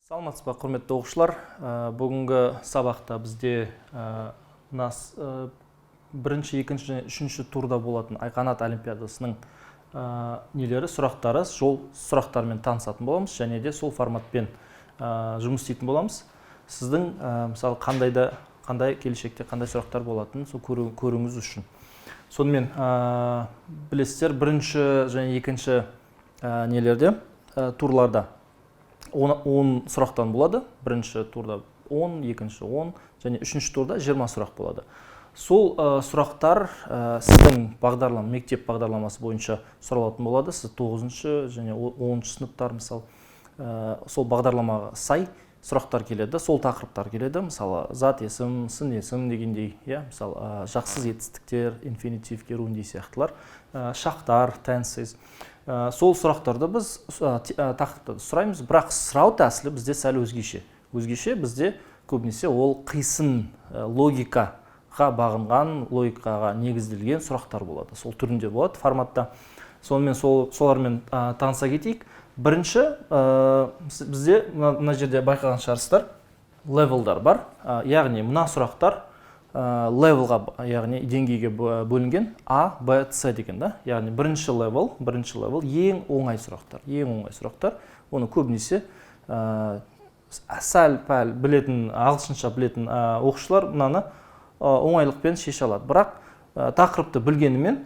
Саламатсыз ба, құрметті оқушылар. Бүгінгі сабақта бізде бірінші, екінші және үшінші турда болатын Айқанат олимпиадасының сұрақтары, сол сұрақтармен танысатын боламыз және де сол форматпен жұмыс істейтін боламыз. Сіздің мысалы қандай келешекте қандай сұрақтар болатынын сол көруіңіз үшін. Сонымен білесіздер, бірінші және екінші турларда 10 сұрақтан болады. Бірінші турда 10, екінші 10 және үшінші турда 20 сұрақ болады. Сол сұрақтар сіздің мектеп бағдарламасы бойынша сұралатын болады. Сіз 9 және 10 сыныптар мысалы сол бағдарламаға сай сұрақтар келеді, сол тақырыптар келеді. Мысалы зат есім, сын есім дегендей, мысалы жақсы жетістіктер, инфинитив, керунди сияқтылар, шақтар, tenses. Сол сұрақтарды біз тақырыпта сұраймыз, бірақ сұрау тәсілі бізде сәл өзгеше. Өзгеше бізде көбінесе ол қисын логикаға бағынған, логикаға негізделген сұрақтар болады. Сол түрінде болады форматта. Сонымен солармен таныса кетейік. Бірінші, бізде мына жерде байқаған шығарсыздар, левелдар бар. Яғни мына сұрақтар левелға, яғни деңгейге бөлінген А, Б, С деген. Яғни бірінші левел ең оңай сұрақтар. Оны көбінесе сәл-пәл білетін, ағылшынша білетін оқушылар мынаны оңайлықпен шеше алады. Бірақ тақырыпты білгенімен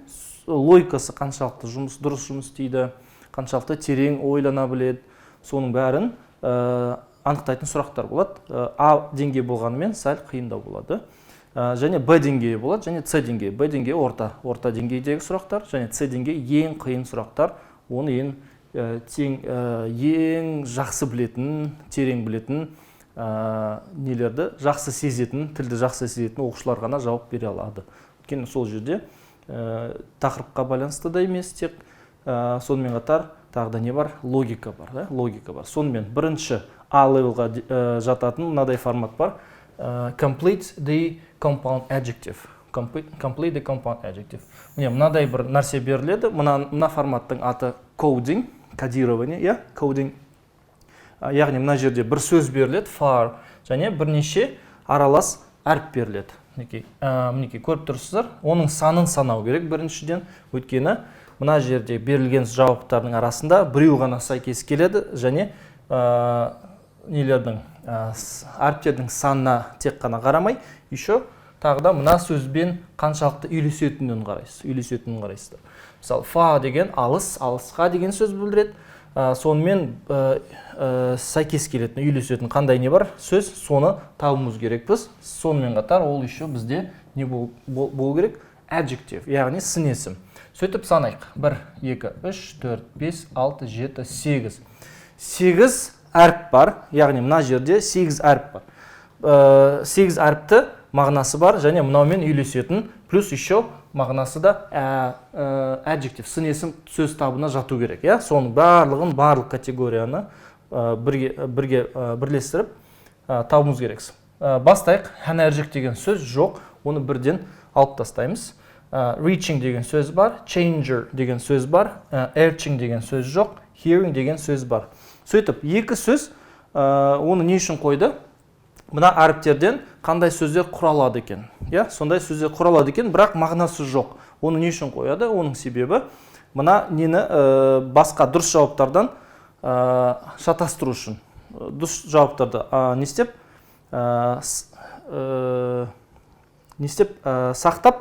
логикасы қаншалықты дұрыс жұмыс істейді, қаншалықты терең ойлана біледі, соның бәрін анықтайтын сұрақтар болады. А деңгей болғанымен сәл қиындау болады. Және Б деңгейі болады, және С деңгейі. Б деңгейі орта деңгейдегі сұрақтар, және С деңгейі ең қиын сұрақтар. Оны ең жақсы білетін, терең білетін, нелерді жақсы сезетін, тілді жақсы сезетін оқушылар ғана жауап бере алады. Өйткені сол жерде тақырыпқа байланысты да емес, тек сонымен қатар тағы да не бар? Логика бар. Сонымен бірінші А левелға жататын мынадай формат бар. Complete the compound adjective. Міне, мынадай бір нәрсе беріледі. Мына форматтың аты coding, кодирование, coding. Яғни мына жерде бір сөз беріледі, far, және бірнеше аралас әріп беріледі. Мінекей, көріп тұрсыздар, оның санын санау керек біріншіден, өйткені мына жерде берілген жауаптардың арасында біреу ғана сәйкес келеді, және әріптердің санына тек қана қарамай, еще тағы да мына сөзбен қаншалықты үйлесетінін қарайсыздар. Мысалы, фа деген алысқа деген сөз білдіреді. Сонымен сәйкес келетін, үйлесетін қандай не бар? Сөз, соны табуымыз керекпіз. Сонымен қатар ол еще бізде не болу керек? Adjective, яғни сын есім. Сөйтіп санайық. 1, 2, 3, 4, 5, 6, 7, 8. 8 әріп бар, яғни мына жерде 8 әріп бар. 8 әріпті мағынасы бар, және мынаумен үйлесетін, плюс еще мағынасы да adjective, сын есім сөз табына жату керек. Соның барлық категорияны бірлестіріп табымыз керексіз. Бастайық, adjective деген сөз жоқ, оны бірден алып тастаймыз. Reaching деген сөз бар, changer деген сөз бар, urging деген сөз жоқ, hearing деген сөз бар. Сөйтіп, екі сөз, оны не үшін қойды? Мына әріптерден қандай сөздер құралады екен. Сондай сөздер құралады екен, бірақ мағынасы жоқ. Оны не үшін қояды? Оның себебі, мына нені басқа дұрыс жауаптардан шатастыру үшін. Дұрыс жауаптарды сақтап,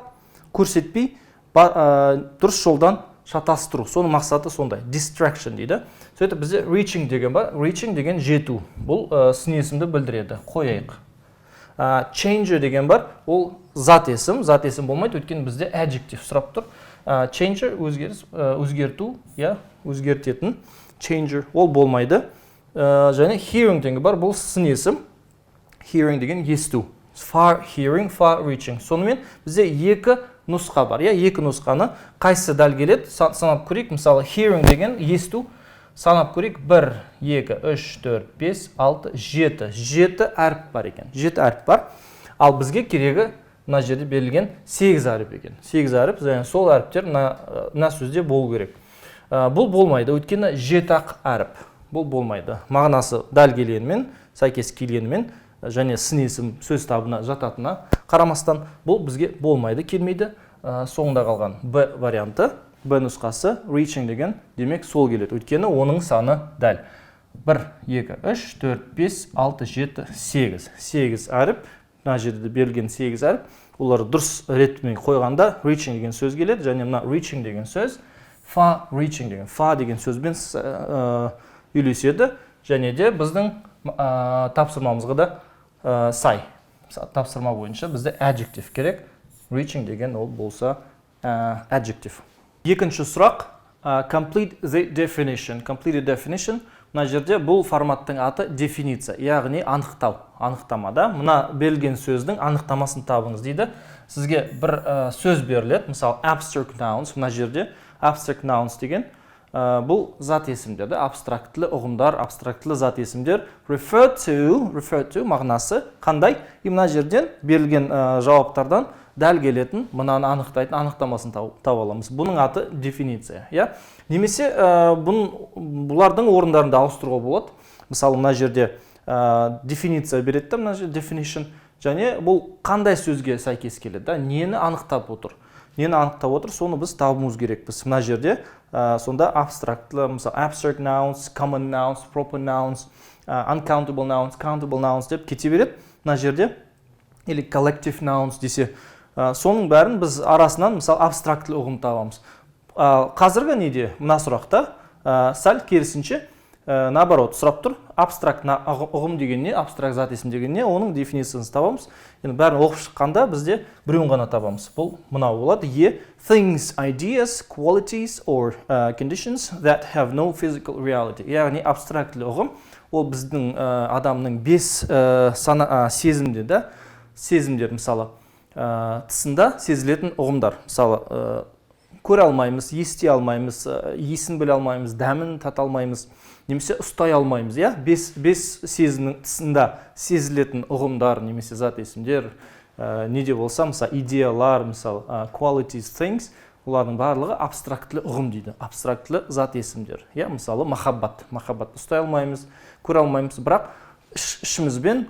көрсетпей, дұрыс жолдан шатастыру. Соның мақсаты сондай. Distraction дейді. Сөйтіп бізде reaching деген бар. Reaching деген жету. Бұл сын есімді білдіреді. Қойайық. Changer деген бар. Ол зат есім. Зат есім болмайды, өйткені бізде adjective сұрап тұр. Changer өзгерту, өзгертетін. Changer ол болмайды. Және hearing деген бар. Бұл сын есім. Hearing деген есту. Far hearing, far reaching. Сонымен бізде екі нұсқа бар. Екі нұсқаны қайсы дәл келеді? Санап көрейік. Мысалы, hearing деген есту. Санап көрейік. 1, 2, 3, 4, 5, 6, 7. 7 әріп бар екен. 7 әріп бар. Ал бізге керегі мына жерде берілген 8 әріп екен. 8 әріп, және сол әріптер мына сөзде болу керек. Бұл болмайды, өйткені 7 ақ әріп. бұл болмайды. Мағынасы дәл келгенімен, сәйкес келгенімен және сын есім сөз табына жататына қарамастан бұл бізге болмайды, келмейді. Соңында қалған Б варианты, Б нұсқасы reaching деген демек сол келеді. Өйткені оның саны дәл. 1, 2, 3, 4, 5, 6, 7, 8. 8 әріп, мына жерде берілген 8 әріп. Олар дұрыс ретімен қойғанда reaching деген сөз келеді, және мына reaching деген сөз fa деген сөзбен үйлеседі, және де біздің тапсырмамызға да сай. Тапсырма бойынша бізде adjective керек. Reaching деген ол болса adjective. Екінші сұрақ complete the definition. Complete the definition. Мына жерде бұл форматтың аты дефиниция, яғни анықтау, анықтамада мына берілген сөздің анықтамасын табыңыз дейді. Сізге бір сөз беріледі, мысалы abstract nouns, мына жерде abstract nouns деген бұл зат есімдерді, абстрактілі ұғымдар, абстрактілі зат есімдер. Refer to мағынасы қандай? Мына жерден берілген жауаптардан дәл келетін, мынаны анықтайтын анықтамасын таба аламыз. Бұның аты дефиниция. Немесе бұлардың орындарында ауыстыруға болады. Мысалы, мына жерде дефиниция береді, мына жерде definition, және бұл қандай сөзге сәйкес келеді, нені анықтап отыр. Нені анықтап отыр, соны біз табуымыз керекпіз. Мына жерде сонда абстрактылы, мысалы abstract nouns, common nouns, proper nouns, uncountable nouns, countable nouns деп кете береді. Мына жерде или collective nouns десе, соның бәрін біз арасынан мысалы абстрактілі ұғым табамыз. Қазіргі неде мына сұрақта сәл керісінше наоборот сұрап тұр. Абстракт ұғым деген не, абстракт зат есім деген не, оның дефинициясын табамыз. Енді бәрін оқып шыққанда бізде біреуін ғана табамыз. Бұл мынау болады. Things, ideas, qualities or conditions that have no physical reality. Яғни абстрактілі ұғым ол біздің адамның 5 сезімде да, сезімдер мысалы тысында сезілетін ұғымдар. Мысалы көре алмаймыз, ести алмаймыз, иісін біле алмаймыз, дәмін тата алмаймыз, немесе ұстай алмаймыз. 5 сезімнің тысында сезілетін ұғымдар, немесе зат есімдер, неде болса, мысалы идеялар, мысалы qualities, things, олардың барлығы абстрактілі ұғым дейді. Абстрактілі зат есімдер. Мысалы махаббат ұстай алмаймыз, көре алмаймыз, бірақ ішімізбен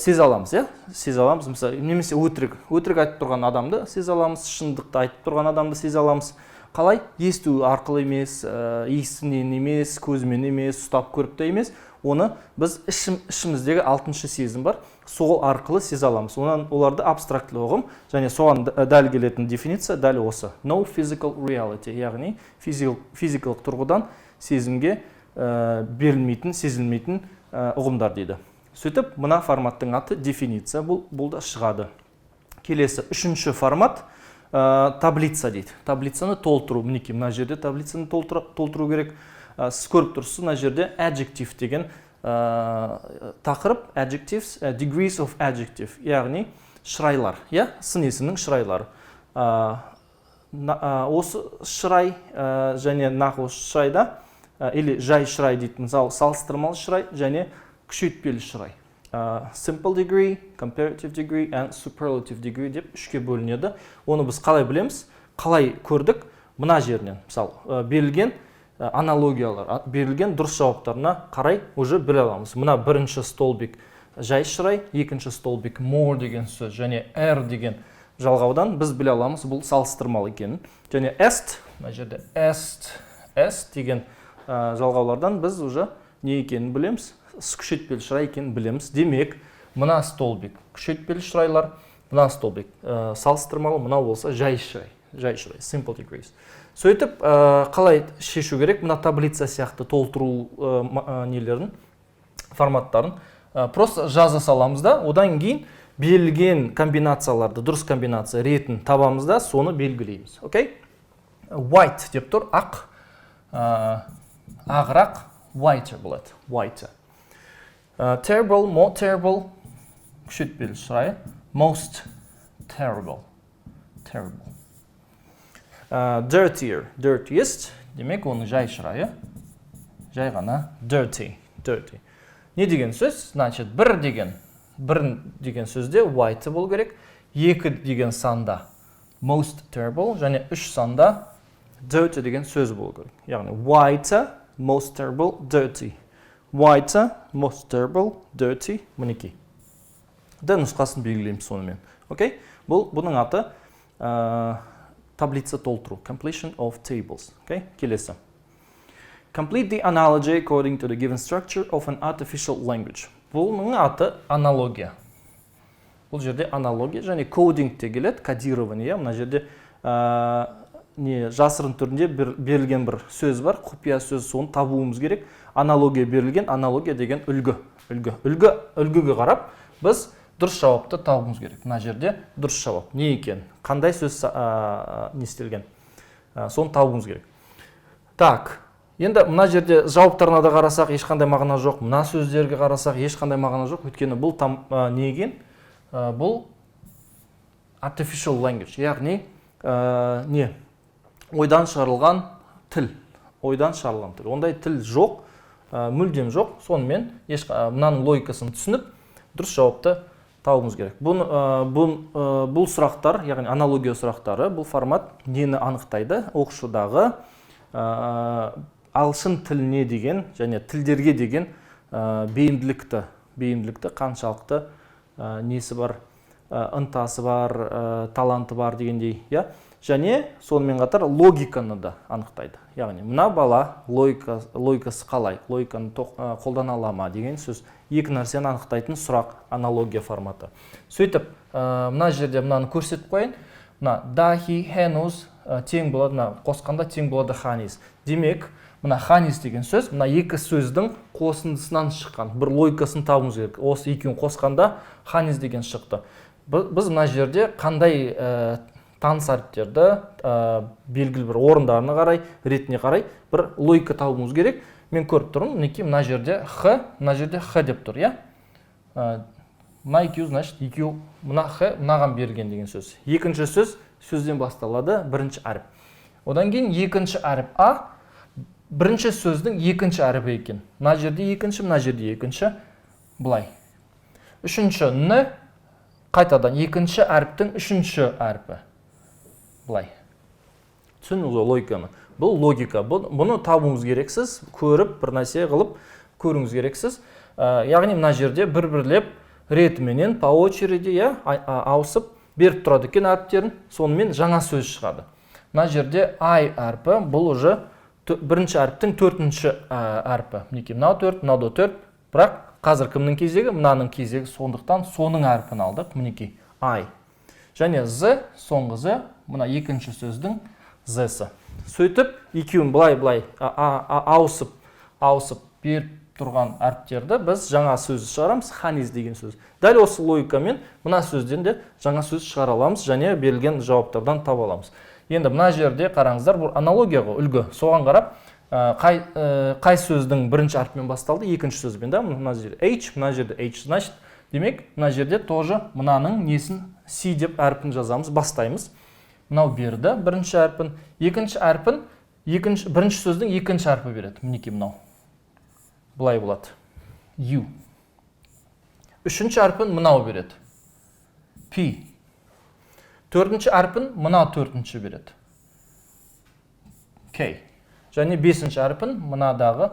сезе аламыз, сезе аламыз. Мысалы, немесе өтірік айтып тұрған адамды сезе аламыз, шындықты айтып тұрған адамды сезе аламыз. Қалай? Есту арқылы емес, иісінен емес, көзімен емес, ұстап көріп те емес. Оны біз ішіміздегі 6-шы сезім бар, сол арқылы сезе аламыз. Оларды абстрактілі ұғым, және соған дәл келетін дефиниция дәл осы. No physical reality, яғни физикалық тұрғыдан сезімге берілмейтін, сезілмейтін ұғымдар дейді. Сөйтіп, мына форматтың аты дефиниция, бұл да шығады. Келесі, үшінші формат таблица дейді. Таблицаны толтыру. Мінеке, мына жерде таблицаны толтыру керек. Сіз көріп тұрсыз, мына жерде adjective деген тақырып, adjectives, degrees of adjective, яғни шырайлар, сын есімнің шырайлары. Осы шырай және нақ осы шырайда, или жай шырай дейді, мысалы салыстырмалы шырай және күшейтпелі шырай. Simple degree, comparative degree and superlative degree деп үшке бөлінеді. Оны біз қалай білеміз? Қалай көрдік? Мына жерінен. Мысалы, берілген аналогиялар, берілген дұрыс жауаптарына қарай уже біле аламыз. Мына бірінші столбик жай шырай, екінші столбик more деген сөз және r деген жалғаудан біз біле аламыз, бұл салыстырмалы екенін. Және est, мына жерде est деген жалғаулардан біз уже не екенін білеміз? Күшейтпелі шырай екенін білеміз. Демек, мына столбик күшейтпелі шырайлар, мына столбик салыстырмалы, мынау болса жай шырай, simple degrees. Сөйтіп, қалай шешу керек? Мына таблица сияқты толтыру нелерін, форматтарын просто жаза саламыз да, одан кейін берілген комбинацияларды, дұрыс комбинация ретін табамыз да, соны белгілейміз. White деп тұр, ақ, ағырақ, whiter болады, whiter. Terrible, more terrible, күшейтпелі шырай, most terrible. Dirtier, dirtiest, демек оның жай шырайы, жай ғана dirty. Не деген сөз? Значит, бір деген сөзде white бол керек, 2 деген санда most terrible, және 3 санда dirty деген сөз бол керек. Яғни white, most terrible, dirty. White, most terrible, dirty. Мінекей. D нұсқасын белгілейміз сонымен. Окей? Бұның аты таблица толтыру. Completion of tables. Окей? Келесі. Complete the analogy according to the given structure of an artificial language. Бұның аты аналогия. Бұл жерде аналогия және кодинг те келеді, кодирование. Мына жерде жасырын түрінде берілген бір сөз бар, құпия сөз, соны табуымыз керек. Аналогия берілген, аналогия деген үлгі. Үлгіге қарап, біз дұрыс жауапты табуымыз керек. Мына жерде дұрыс жауап не екен? Қандай сөз не істелген? Соны табуымыз керек. Так, енді мына жерде жауаптарына да қарасақ, ешқандай мағына жоқ. Мына сөздерге қарасақ, ешқандай мағына жоқ. Өйткені бұл не екен? Бұл artificial language, яғни не? Ойдан шығарылған тіл. Ойдан шығарылған тіл. Ондай тіл жоқ, мүлдем жоқ. Сонымен мынаның логикасын түсініп, дұрыс жауапты табуымыз керек. Бұл сұрақтар, яғни аналогия сұрақтары, бұл формат нені анықтайды? Оқушыдағы ағылшын тіліне деген және тілдерге деген бейімділікті қаншалықты несі бар, ынтасы бар, таланты бар дегендей, және сонымен қатар логиканы да анықтайды. Яғни мына бала логикасы қалай, логиканы қолдана ала ма деген сөз. Екі нәрсені анықтайтын сұрақ, аналогия форматы. Сөйтіп, мына жерде мынаны көрсетіп қойын. Мына дахи, хенус тең болады, қосқанда тең болады ханис. Демек, мына ханис деген сөз, мына екі сөздің қосындысынан шыққан. Бір логикасын табуымыз керек. Осы екеуін қосқанда ханис деген шықты. Біз мына жерде қандай таныс әріптерді белгілі бір орындарына қарай, ретіне қарай бір логика табуымыз керек. Мен көріп тұрмын, мінекей мына жерде х, мына жерде х деп тұр, Мына екеу, значит, екеу мына х мынаған берілген деген сөз. Екінші сөз сөзден басталады, бірінші әріп. Одан кейін екінші әріп а, бірінші сөздің екінші әріпі екен. Мына жерде екінші, мына жерде екінші, бұлай. Үшінші н, қайтадан екінші әріптің үшінші әріпі. Бұлай. Түсініңіз логиканы. Бұл логика. Бұны табуымыз керексіз, көріп, бір нәрсе қылып көруіңіз керексіз. Яғни мына жерде бір-бірлеп ретіменен по очереди ауысып беріп тұрады екен әріптерін, сонымен жаңа сөз шығады. Мына жерде I әрпі, бұл уже бірінші әріптің төртінші әрпі. Мінекей, мынау төрт, мынау да төрт, бірақ қазір кімнің кезегі? Мынаның кезегі, сондықтан соның әрпін алдық. Мінекей, I. Және Z, соңғы Z, мына екінші сөздің Z-сы. Сөйтіп, екеуін былай ауысып беріп тұрған әріптерді біз жаңа сөз шығарамыз, ханис деген сөз. Дәл осы логикамен мына сөзден де жаңа сөз шығара аламыз және берілген жауаптардан таба аламыз. Енді мына жерде қараңыздар, бұл аналогияға үлгі. Соған қарап, қай сөздің бірінші әріпімен басталды, екінші сөзбен, мына жерде H, мына жерде H, значит, демек, мына жерде тоже мынаның несін C деп әріпін жазамыз, бастаймыз. Мынау берді, бірінші әріпін, екінші әріпін, бірінші сөздің екінші әріпі береді. Мінекей мынау. Бұлай болады. U. Үшінші әрпін мынау береді. P. Төртінші әрпін мынау төртінші береді. K. Және бесінші әрпін мынадағы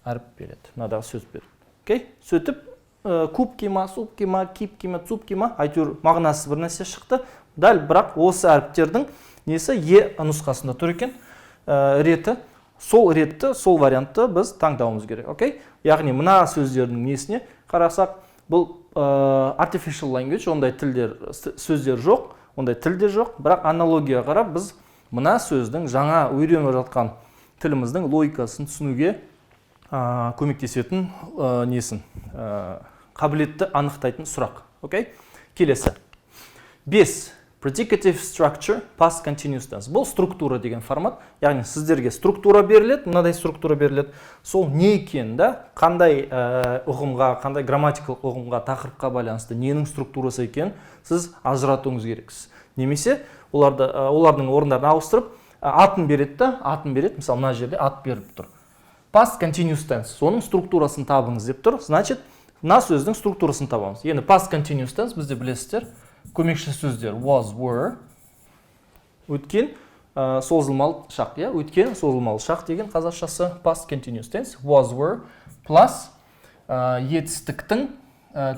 әріп береді. Мынадағы сөз береді. Окей? Сөйтіп, куб кима, суп кима, кип кима, цуп кима, әйтеуір мағынасы бір нәрсе шықты. Дәл бірақ осы әріптердің несі Е нұсқасында тұр екен, реті. Сол ретті, сол вариантты біз таңдауымыз керек. Окей? Яғни мына сөздердің несіне қарасақ, бұл artificial language, ондай сөздер жоқ, ондай тілдер жоқ, бірақ аналогия қарап біз мына сөздің жаңа үйреніп жатқан тіліміздің логикасын түсінуге көмектесетін несін, қабілетті анықтайтын сұрақ. Окей? Келесі. 5. Predicative structure, past continuous tense. Бұл структура деген формат. Яғни сіздерге структура беріледі, мынадай структура беріледі. Сол не екен, қандай ұғымға, қандай грамматикалық ұғымға, тақырыпқа байланысты ненің структурасы екен, сіз ажыратуыңыз керексіз. Немесе олардың орындарын ауыстырып, атын береді, мысалы мына жерде ат беріп тұр. Past continuous tense, соның структурасын табыңыз деп тұр. Значит, мына сөздің структурасын табамыз. Енді past continuous tense бізде білесіздер, көмекші сөздер was, were, өткен созылмалы шақ, иә, өткен созылмалы шақ деген қазақшасы past continuous tense, was, were, plus етістіктің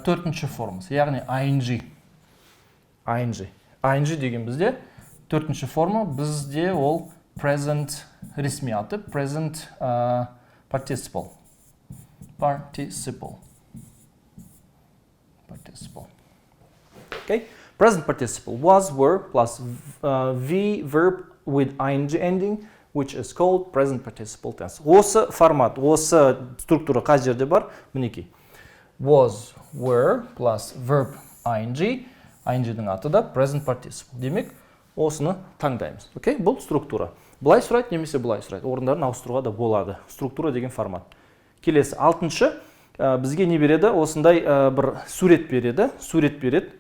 төртінші формасы, яғни ing. ing деген бізде төртінші форма, бізде ол present ресми аты, present participle. Okay? Present participle was, were, plus v verb with ing ending, which is called present participle tense. Осы формат, осы структура қай жерде бар? Мінекей. Was, were, plus verb ing, ing-дің аты да present participle. Демек, осыны таңдаймыз. Okay? Бұл структура. Бұлай сұрайды, немесе бұлай сұрайды. Орындарын ауыстыруға да болады. Структура деген формат. Келесі, алтыншы, бізге не береді? Осындай бір сурет береді.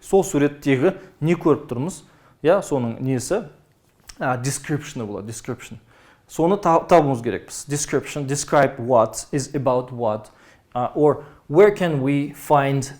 Сол суреттегі не көріп тұрмыз? Я, соның несі? Description болады. Description. Соны табуымыз керекпіз. Description, describe what, is about what, or where can we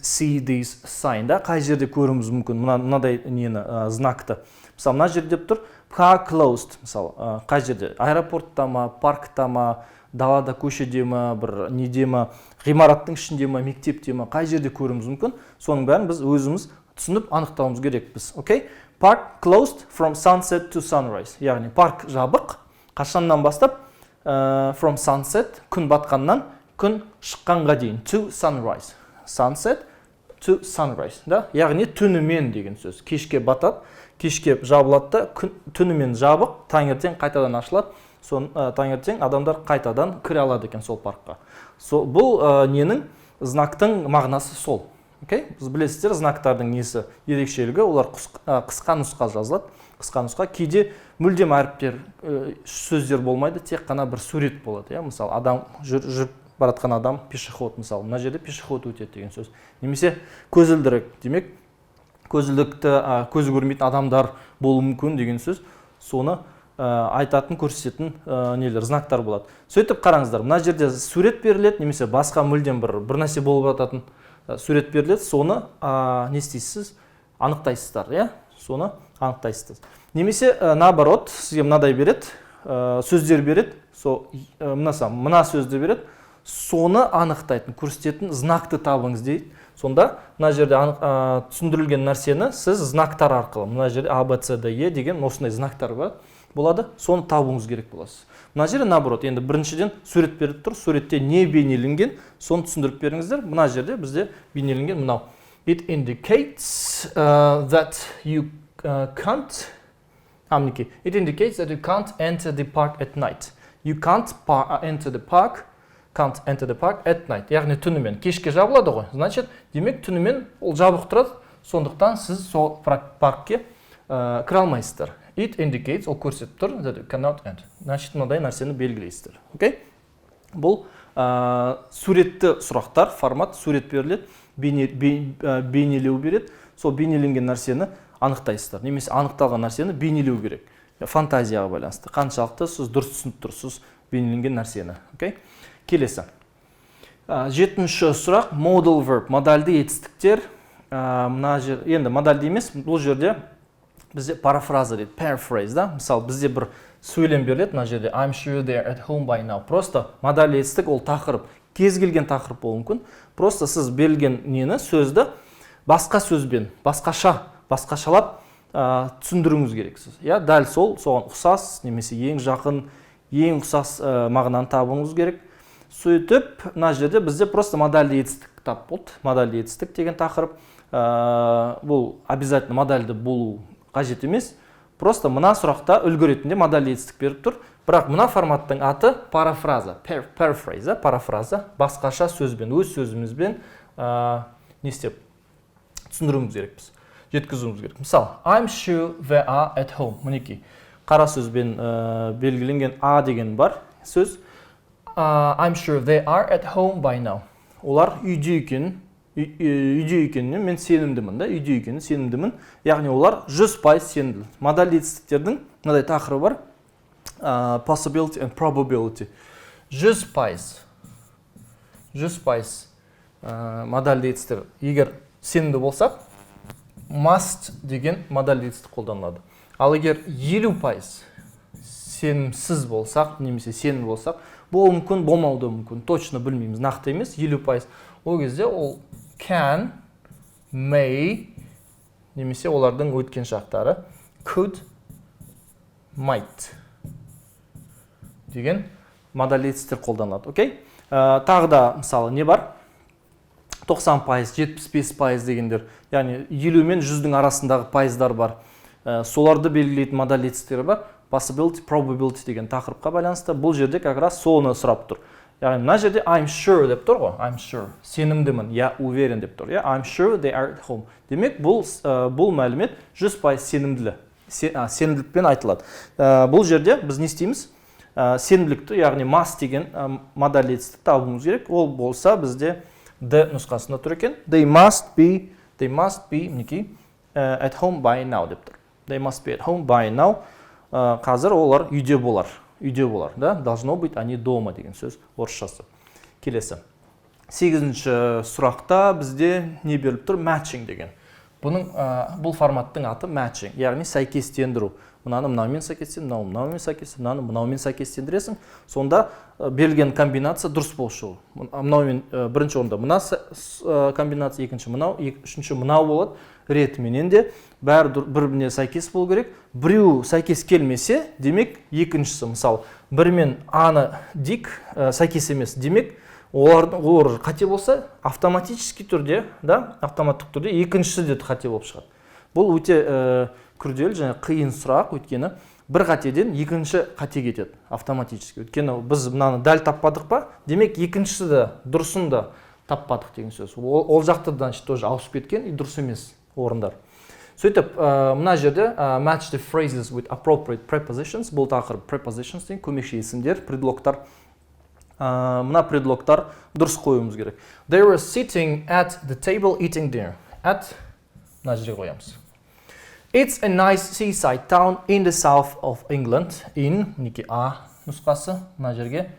see this sign? Қай жерде көруіміз мүмкін? Мынадай нені, знакты. Мысалы, мына жерде деп тұр, car closed. Мысалы, қай жерде? Аэропортта ма, паркта ма, далада көшеде ма, бір неде ма, ғимараттың ішінде ма, мектепте ма, қай жерде көруіміз мүмкін? Соның бәрін біз өзіміз түсініп анықтауымыз керекпіз. Okay? Park closed from sunset to sunrise. Яғни парк жабық. Қашаннан бастап? From sunset, күн батқаннан күн шыққанға дейін. To sunrise. Sunset to sunrise. Да? Яғни түнімен деген сөз. Кешке батады, кешке жабылады, түнімен жабық, таңертең қайтадан ашылады. Таңертең адамдар қайтадан кіре алады екен сол паркқа. Бұл ненің знактың мағынасы сол. Біз білесіздер, знактардың несі ерекшелігі, олар қысқа нұсқа жазылады. Қысқа нұсқа кейде мүлдем әріптер сөздер болмайды, тек қана бір сурет болады. Мысалы, адам жүріп баратқан адам, пешеход, мысалы, мына жерде пешеход өтеді деген сөз. Немесе көзілдірік, демек көзілдікті көзі көрмейтін адамдар болуы мүмкін деген сөз. Соны айтатын, көрсететін нелер, знактар болады. Сөйтіп қараңыздар, мына жерде сурет беріледі, немесе басқа мүлдем бір нәрсе болып жататын сурет беріледі, соны не істейсіз? Анықтайсыздар, соны анықтайсыздар. Немесе наоборот, сізге мынадай береді, сөздер береді, мына сөзді береді, соны анықтайтын, көрсететін знакты табыңыз дейді. Сонда мына жерде түсіндірілген нәрсені сіз знактар арқылы, мына жерде А, Б, С, Д, Е деген осындай знактар болады, соны табуыңыз керек боласыз. Мына жерде наоборот, енді біріншіден сурет беріп тұр, суретте не бейнеленген, соны түсіндіріп беріңіздер. Мына жерде бізде бейнеленген мынау. It indicates that you can't enter the park at night. You can't enter the park at night. Яғни түнімен. Кешке жабылады ғой. Значит, демек түнімен ол жабық тұрады, сондықтан сіз сол паркке кіре алмайсыздар. It indicates, ол көрсетіп тұр, that you cannot enter. Значит, мынадай нәрсені белгілейсіздер. Бұл суретті сұрақтар, формат, сурет беріледі, бейнелеу береді. Сол бейнеленген нәрсені анықтайсыздар. Немесе анықталған нәрсені бейнелеу керек. Фантазияға байланысты. Қаншалықты сіз дұрыс түсініп тұрсыз бейнеленген нәрсені. Келесі. Жетінші сұрақ, modal verb, модальды етістіктер. Енді модальды емес, бұл жерде бізде парафраза дейді, paraphrase, да? Мысалы, бізде бір сөйлем беріледі, мына жерде I'm sure they're at home by now. Просто модаль етістік ол тақырып, кез келген тақырып болуы мүмкін. Просто сіз берілген нені, сөзді басқа сөзбен, басқашалап түсіндіруіңіз керексіз. Дәл соған ұқсас, немесе ең жақын, ең ұқсас мағынаны табуыңыз керек. Сөйтіп, мына жерде бізде просто модальды етістік тап болды. Модальды етістік деген тақырып. Бұл обязательно модальды болу қажет емес. Просто мына сұрақта үлгі ретінде модальды етістік беріп тұр. Бірақ мына форматтың аты парафраза, парафраза, басқаша сөзбен, өз сөзімізбен не істеп түсіндіруіміз керекпіз, жеткізуіміз керек. Мысалы, I'm sure they are at home. Мінекей, қара сөзбен белгіленген А деген бар сөз. I'm sure they are at home by now. Олар үйде екеніне мен сенімдімін, да, үйде екеніне сенімдімін. Яғни олар 100% сенімді. Модальды етістіктердің мынадай тақырыбы бар. Possibility and probability. 100% модальды етістіктер. Егер сенімді болсақ, must деген модальды етістік қолданылады. Ал егер 50%, сенімсіз болсақ, немесе сенімді болсақ, бұл мүмкін, болмауы мүмкін, точно білмейміз, нақты емес, 50%. Ол кезде ол can, may, немесе олардың өткен шақтары could, might деген модалитеттер қолданылады, окей? Тағы да мысалы не бар? 90%, 75% дегендер, яғни 50 мен 100-дің арасындағы пайыздар бар. Соларды белгілейтін модалитеттер бар. Possibility, probability деген тақырыпқа байланысты. Бұл жерде как раз соны сұрап тұр. Яғни мына жерде I'm sure деп тұр ғой, I'm sure. Сенімдімін, я уверен деп тұр. I'm sure they are at home. Демек, бұл мәлімет 100% сенімділікпен айтылады. Бұл жерде біз не істейміз? Сенімділікті, яғни must деген модалитетті табуымыз керек. Ол болса бізде D нұсқасында тұр екен. They must be at home by now деп тұр. They must be at home by now. Қазір олар үйде болар, да? Должно быть, они дома деген сөз орысшасы. Келесі. 8-ші сұрақта бізде не беріліп тұр? Matching деген. Бұл форматтың аты matching, яғни сәйкестендіру. Мынаны мынаумен сәйкестендіресің, мынаумен сәйкестендіресің, мынаны мынаумен сәйкестендіресің. Сонда берілген комбинация дұрыс болушы. Мынаумен бірінші орында мына комбинация, екінші мынау, үшінші мынау болады. Ретіменен де бір-біріне сәйкес болу керек. Біреу сәйкес келмесе, демек екіншісі, мысалы, бірімен аны дик сәйкес емес. Демек, олар қате болса, автоматически түрде, автоматтық түрде екіншісі де қате болып шығады. Бұл өте күрделі және қиын сұрақ, өйткені бір қатеден екінші қате кетеді автоматически. Өйткені біз мынаны дәл таппадық па, демек екіншісі де дұрысын да таппадық деген сөз. Ол жақтырдан тоже ауысып кеткен, дұрыс емес орындар. Сөйтіп, мына жерде match the phrases with appropriate prepositions, бұл тақырып prepositions деген көмекші есімдер, предлогтар. Мына предлогтар дұрыс қоюымыз керек. They were sitting at the table eating dinner. At, мына жерге қоямыз. It's a nice seaside town in the south of England. In, мінекей A нұсқасы, мына жерге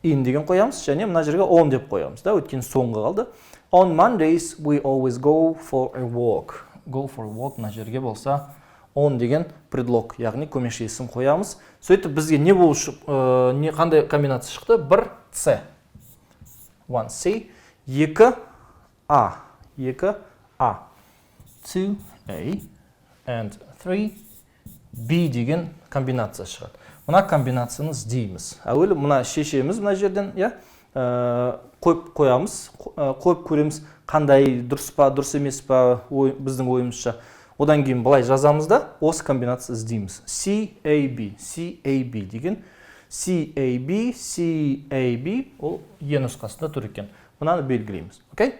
in деген қоямыз, және мына жерге on деп қоямыз. Өткен соңғы қалды. On Mondays, we always go for a walk. Go for a walk, мына жерге болса, on деген предлог, яғни көмекші есім қоямыз. Сөйтіп, бізге не болушы, қандай комбинация шықты? Бір C. 1C, 2A. 2A. 2A. And 3B деген комбинация шығады. Мына комбинацияны іздейміз. Әуелі мына шешеміз мына жерден, қойып қоямыз, қойып көреміз, қандай дұрыс па, дұрыс емес па, біздің ойымызша. Одан кейін былай жазамыз да, осы комбинация іздейміз. CAB деген CAB, ол E нұсқасында тұр екен. Мынаны белгілейміз. Окей?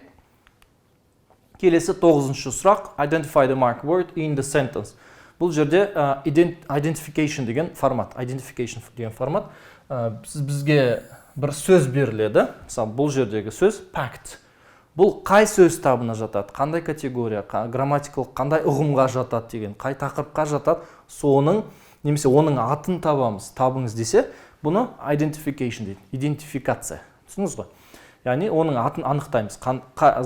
Келесі 9-шы сұрақ, identify the marked word in the sentence. Бұл жерде identification деген формат. Бізге бір сөз беріледі. Мысалы, бұл жердегі сөз packed. Бұл қай сөз табына жатады, қандай категория, грамматикалық қандай ұғымға жатады деген, қай тақырыпқа жатады, соның, немесе оның атын табамыз. Табыңыз десе, бұны identification дейді, идентификация. Түсініңіз ғой? Яғни оның атын анықтаймыз,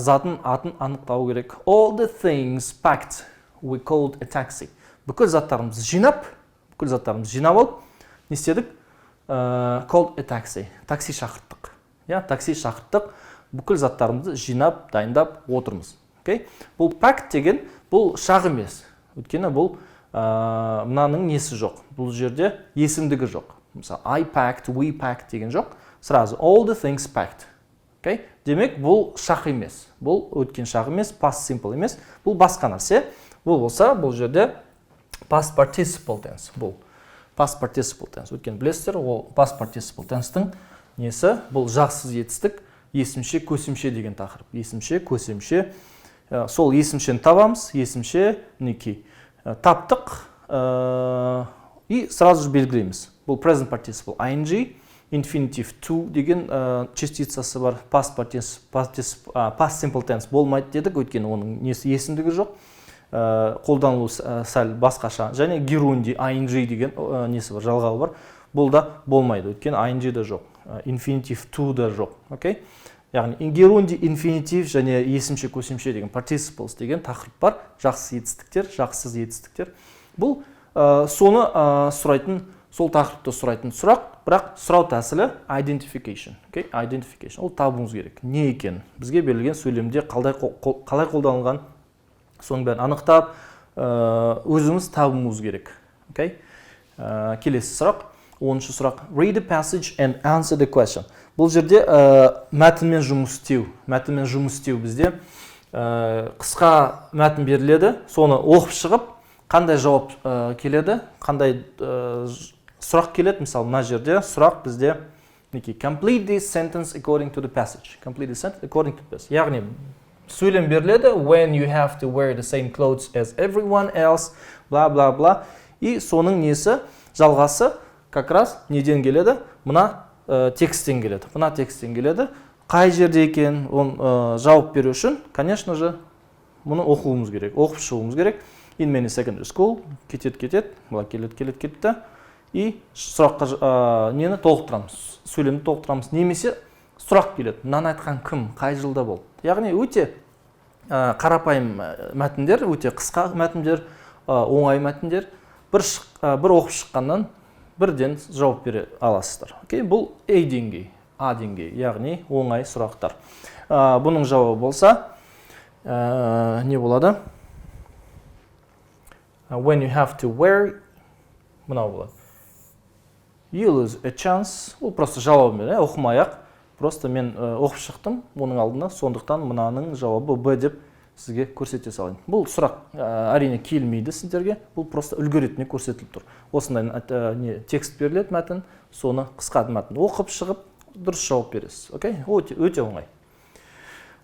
затын атын анықтау керек. All the things packed, we called a taxi. Бүкіл заттарымызды жинап алып, не істедік? Called a taxi. Такси шақырттық. Такси шақырттық, бүкіл заттарымызды жинап, дайындап отырмыз. Бұл packed деген, бұл шақ емес. Өйткені бұл мынаның несі жоқ. Бұл жерде есімдігі жоқ. Мысалы, I packed, we packed деген жоқ. Сразу, all the things packed. Демек, бұл шақ емес. Бұл өткен шақ емес, past simple емес. Бұл басқа нәрсе. Бұл болса, бұл жерде past participle tense. Бұл past participle tense. Өткен білесіздер, ол past participle tense-тің несі? Бұл жақсыз етістік, есімше, көсімше деген тақырып. Есімше, көсімше. Сол есімшені табамыз, есімше, мінекей. Таптық и сразу же белгілейміз. Бұл present participle ing, infinitive to деген частицасы бар. Past simple tense болмайды дедік, өйткені оның несі есімдігі жоқ. Қолданылу сәл басқаша. Және gerundy, ing деген несі бар, жалғауы бар. Бұл да болмайды, өйткені ing да жоқ. Infinitive to да жоқ. Яғни gerundy, infinitive және есімше, көсемше деген participles деген тақырып бар. Жақсы етістіктер, жақсыз етістіктер. Бұл соны сұрайтын сол тақырыпты сұрайтын сұрақ, бірақ сұрау тәсілі identification. Okay? Identification. Ол табуымыз керек. Не екен? Бізге берілген сөйлемде қалай қолданылған, соның бәрін анықтап, өзіміз табуымыз керек. Okay? Келесі сұрақ. 10-шы сұрақ. Read the passage and answer the question. Бұл жерде мәтінмен жұмыс істеу бізде қысқа мәтін беріледі, соны оқып шығып, қандай жауап келеді, қандай сұрақ келеді. Мысалы, мына жерде сұрақ бізде complete this sentence according to the passage. Complete this sentence according to the passage. Яғни сөйлем беріледі, when you have to wear the same clothes as everyone else, bla bla bla. И соның несі, жалғасы как раз неден келеді? Мына тексттен келеді. Мына тексттен келеді. Қай жерде екен, оны жауап беру үшін, конечно же, мұны оқуымыз керек, оқып шығуымыз керек. In many secondary school, кетеді, бұла келеді. И сұраққа нені толықтырамыз, сөйлемді толықтырамыз. Немесе сұрақ келеді. Мынаны айтқан кім, қай жылда болды? Яғни өте қарапайым мәтіндер, өте қысқа мәтіндер, оңай мәтіндер. Бір оқып шыққаннан бірден жауап бере аласыздар. Бұл A деңгей, A деңгей, яғни оңай сұрақтар. Бұның жауабы болса, не болады? When you have to wear, мынау болады. You lose a chance. Ол просто жауабы мен, оқымай-ақ. Просто мен оқып шықтым оның алдында, сондықтан мынаның жауабы Б деп сізге көрсете салайын. Бұл сұрақ әрине келмейді сіздерге, бұл просто үлгі ретінде көрсетіліп тұр. Осындай текст беріледі мәтін, соны қысқа мәтін оқып шығып, дұрыс жауап бересіз. Өте оңай.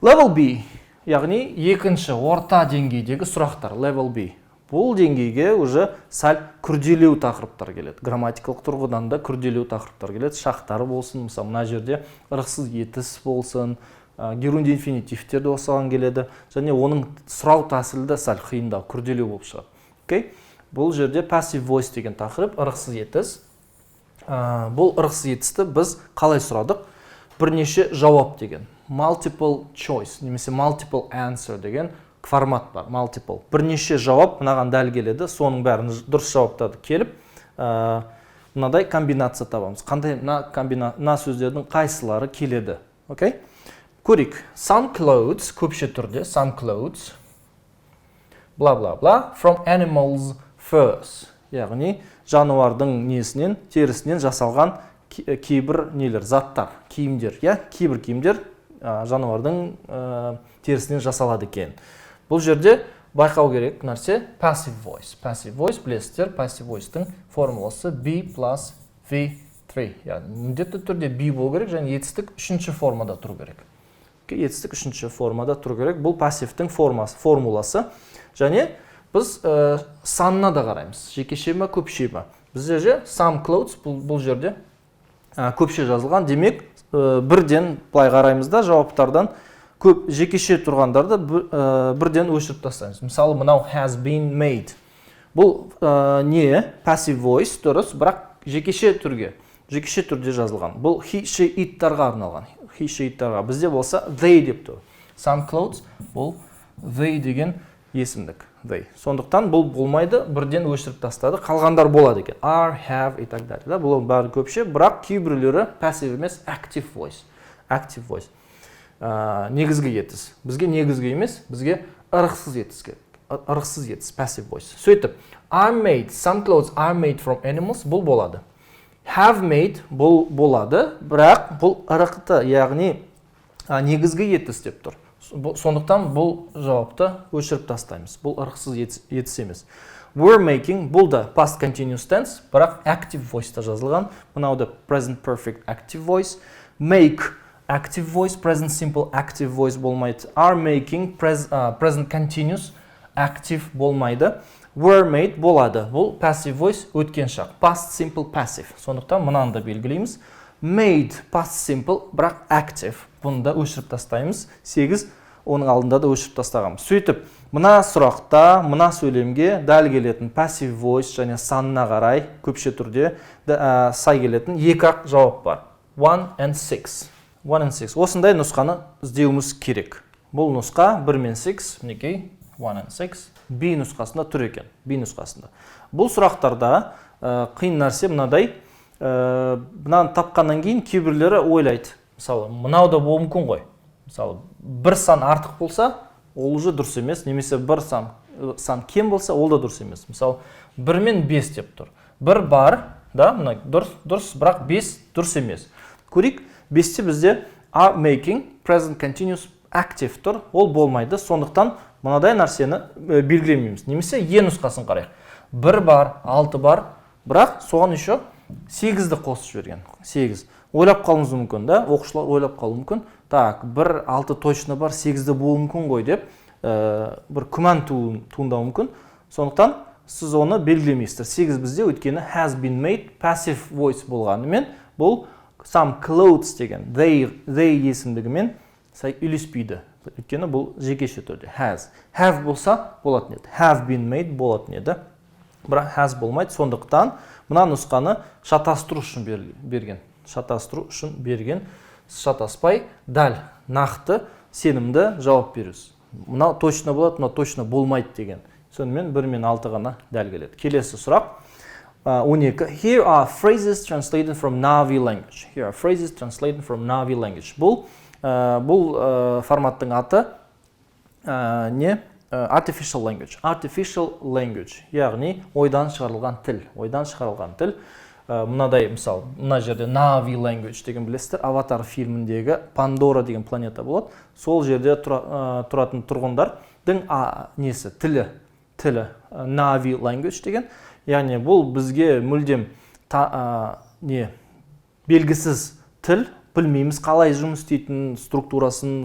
Level B, яғни екінші орта деңгейдегі сұрақтар. Level B. Бұл деңгейге уже сәл күрделеу тақырыптар келеді. Грамматикалық тұрғыдан да күрделеу тақырыптар келеді. Шақтары болсын, мысалы, мына жерде ырықсыз етіс болсын, герундий инфинитивтер де осыған келеді. Және оның сұрау тәсілі де сәл қиындау, күрделеу болып шығады. Бұл жерде passive voice деген тақырып, ырықсыз етіс. Бұл ырықсыз етісті біз қалай сұрадық? Бірнеше жауап деген. Multiple choice, немесе multiple answer деген формат бар, multiple. Бірнеше жауап мынаған дәл келеді, соның бәрін дұрыс жауаптарды келіп, мынадай комбинация табамыз. Қандай мына сөздердің қайсылары келеді. Көрейік. Some clothes, көпше түрде, some clothes, bla bla bla, from animals' furs. Яғни, жануардың несінен, терісінен жасалған кейбір нелер, заттар, киімдер. Кейбір киімдер жануардың терісінен жасалады екен. Бұл жерде байқау керек нәрсе passive voice. Passive voice, білесіздер, passive voice-тың формуласы B plus V3. Яғни, міндетті түрде B болу керек, және етістік үшінші формада тұру керек. Етістік үшінші формада тұру керек. Бұл пассивтің формуласы. Және біз санына да қараймыз. Жекеше ме, көпше ме? Бізде же some clothes, бұл жерде көпше жазылған. Демек, бірден былай қараймыз да жауаптардан көп жекеше тұрғандарды бірден өшіріп тастаймыз. Мысалы, мынау has been made. Бұл не? Passive voice дұрыс, бірақ жекеше түрде жазылған. Бұл he, she, it-тарға арналған. He, she, it-тарға. Бізде болса they деп тұр. Some clothes, бұл they деген есімдік. They. Сондықтан бұл болмайды, бірден өшіріп тастады. Қалғандар болады екен. Are, have, и так далее. Бұл бәрі көпше, бірақ кейбіреулері passive емес, active voice. Active voice. Негізгі етіс. Бізге негізгі емес, бізге ырықсыз етіс керек. Ырықсыз етіс, passive voice. Сөйтіп, are made, some clothes are made from animals, бұл болады. Have made, бұл болады, бірақ бұл ырықты, яғни негізгі етіс деп тұр. Сондықтан бұл жауапты өшіріп тастаймыз. Бұл ырықсыз етіс емес. Were making, бұл да past continuous tense, бірақ active voice-та жазылған. Мынау да present perfect active voice. Make, active voice, present simple active voice болмайды. Are making, present continuous active болмайды. Were made болады. Бұл passive voice өткен шақ. Past simple passive. Сондықтан мұнаны да белгілейміз. Made, past simple, бірақ active. Бұны да өшіріп тастаймыз. 8, оның алдында да өшіріп тастағанбыз. Сөйтіп, мына сұрақта, мына сөйлемге дәл келетін passive voice және санына қарай көпше түрде сай келетін екі-ақ жауап бар. 1 and 6. Осындай нұсқаны іздеуіміз керек. Бұл нұсқа 1 мен 6, мінекей, 1 and 6 B нұсқасында тұр екен. B нұсқасында. Бұл сұрақтарда қиын нәрсе мынадай, мынаны тапқаннан кейін кейбіреулері ойлайды. Мысалы, мынау да болуы мүмкін ғой. Мысалы, бір сан артық болса, ол уже дұрыс емес, немесе бір сан кем болса, ол да дұрыс емес. Мысалы, 1 мен 5 деп тұр. 1 бар, да, мына дұрыс, бірақ 5 дұрыс емес. Көрейік, 5-те бізде are making present continuous active тұр, ол болмайды. Сондықтан мынадай нәрсені белгілемейміз. Немесе E нұсқасын қарайық. 1 бар, 6 бар, бірақ соған еще 8-ді қосып жіберген. 8. Ойлап қалуымыз мүмкін, да? Оқушылар ойлап қалуы мүмкін. Так, 1, 6 точно бар, 8-ді болуы мүмкін ғой деп, бір күмән туындауы мүмкін. Сондықтан сіз оны белгілемейсіздер. 8 бізде өйткені has been made passive voice болғанымен, бұл some clothes деген they есімдігімен үйлеспейді. Өйткені бұл жекеше түрде has. Have болса болатын еді. Have been made болатын еді. Бірақ has болмайды. Сондықтан мына нұсқаны шатастыру үшін берген. Шатастыру үшін берген. Шатаспай дәл нақты сенімді жауап беріңіз. Мынау точно болады, мынау точно болмайды деген. Сонымен 1 мен 6 ғана дәл келеді. Келесі сұрақ 12. Here are phrases translated from Navi language. Here are phrases translated from Navi language. Бұл форматтың аты не? Artificial language. Artificial language. Яғни ойдан шығарылған тіл. Ойдан шығарылған тіл. Мынадай, мысалы, мына жерде Navi language деген білесіздер, Аватар фильміндегі Пандора деген планета болады. Сол жерде тұратын тұрғындардың несі? Тілі. Navi language деген. Яғни бұл бізге мүлдем белгісіз тіл, білмейміз, қалай жұмыс істейтін структурасын,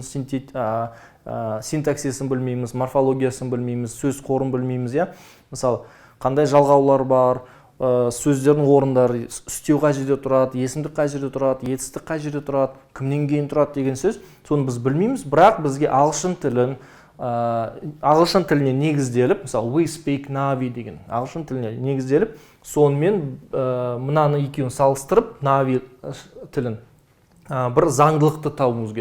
синтаксисін білмейміз, морфологиясын білмейміз, сөз қорын білмейміз, я. Мысалы, қандай жалғаулар бар, сөздердің орындары, үстеу қай жерде тұрады, есімдік қай жерде тұрады, етістік қай жерде тұрады, кімнен кейін тұрады деген сөз, соны біз білмейміз, бірақ бізге ағылшын тіліне негізделіп, мысалы, we speak Navi деген ағылшын тіліне негізделіп, сонымен мынаны екеуін салыстырып, Navi тілін бір заңдылықты табуымыз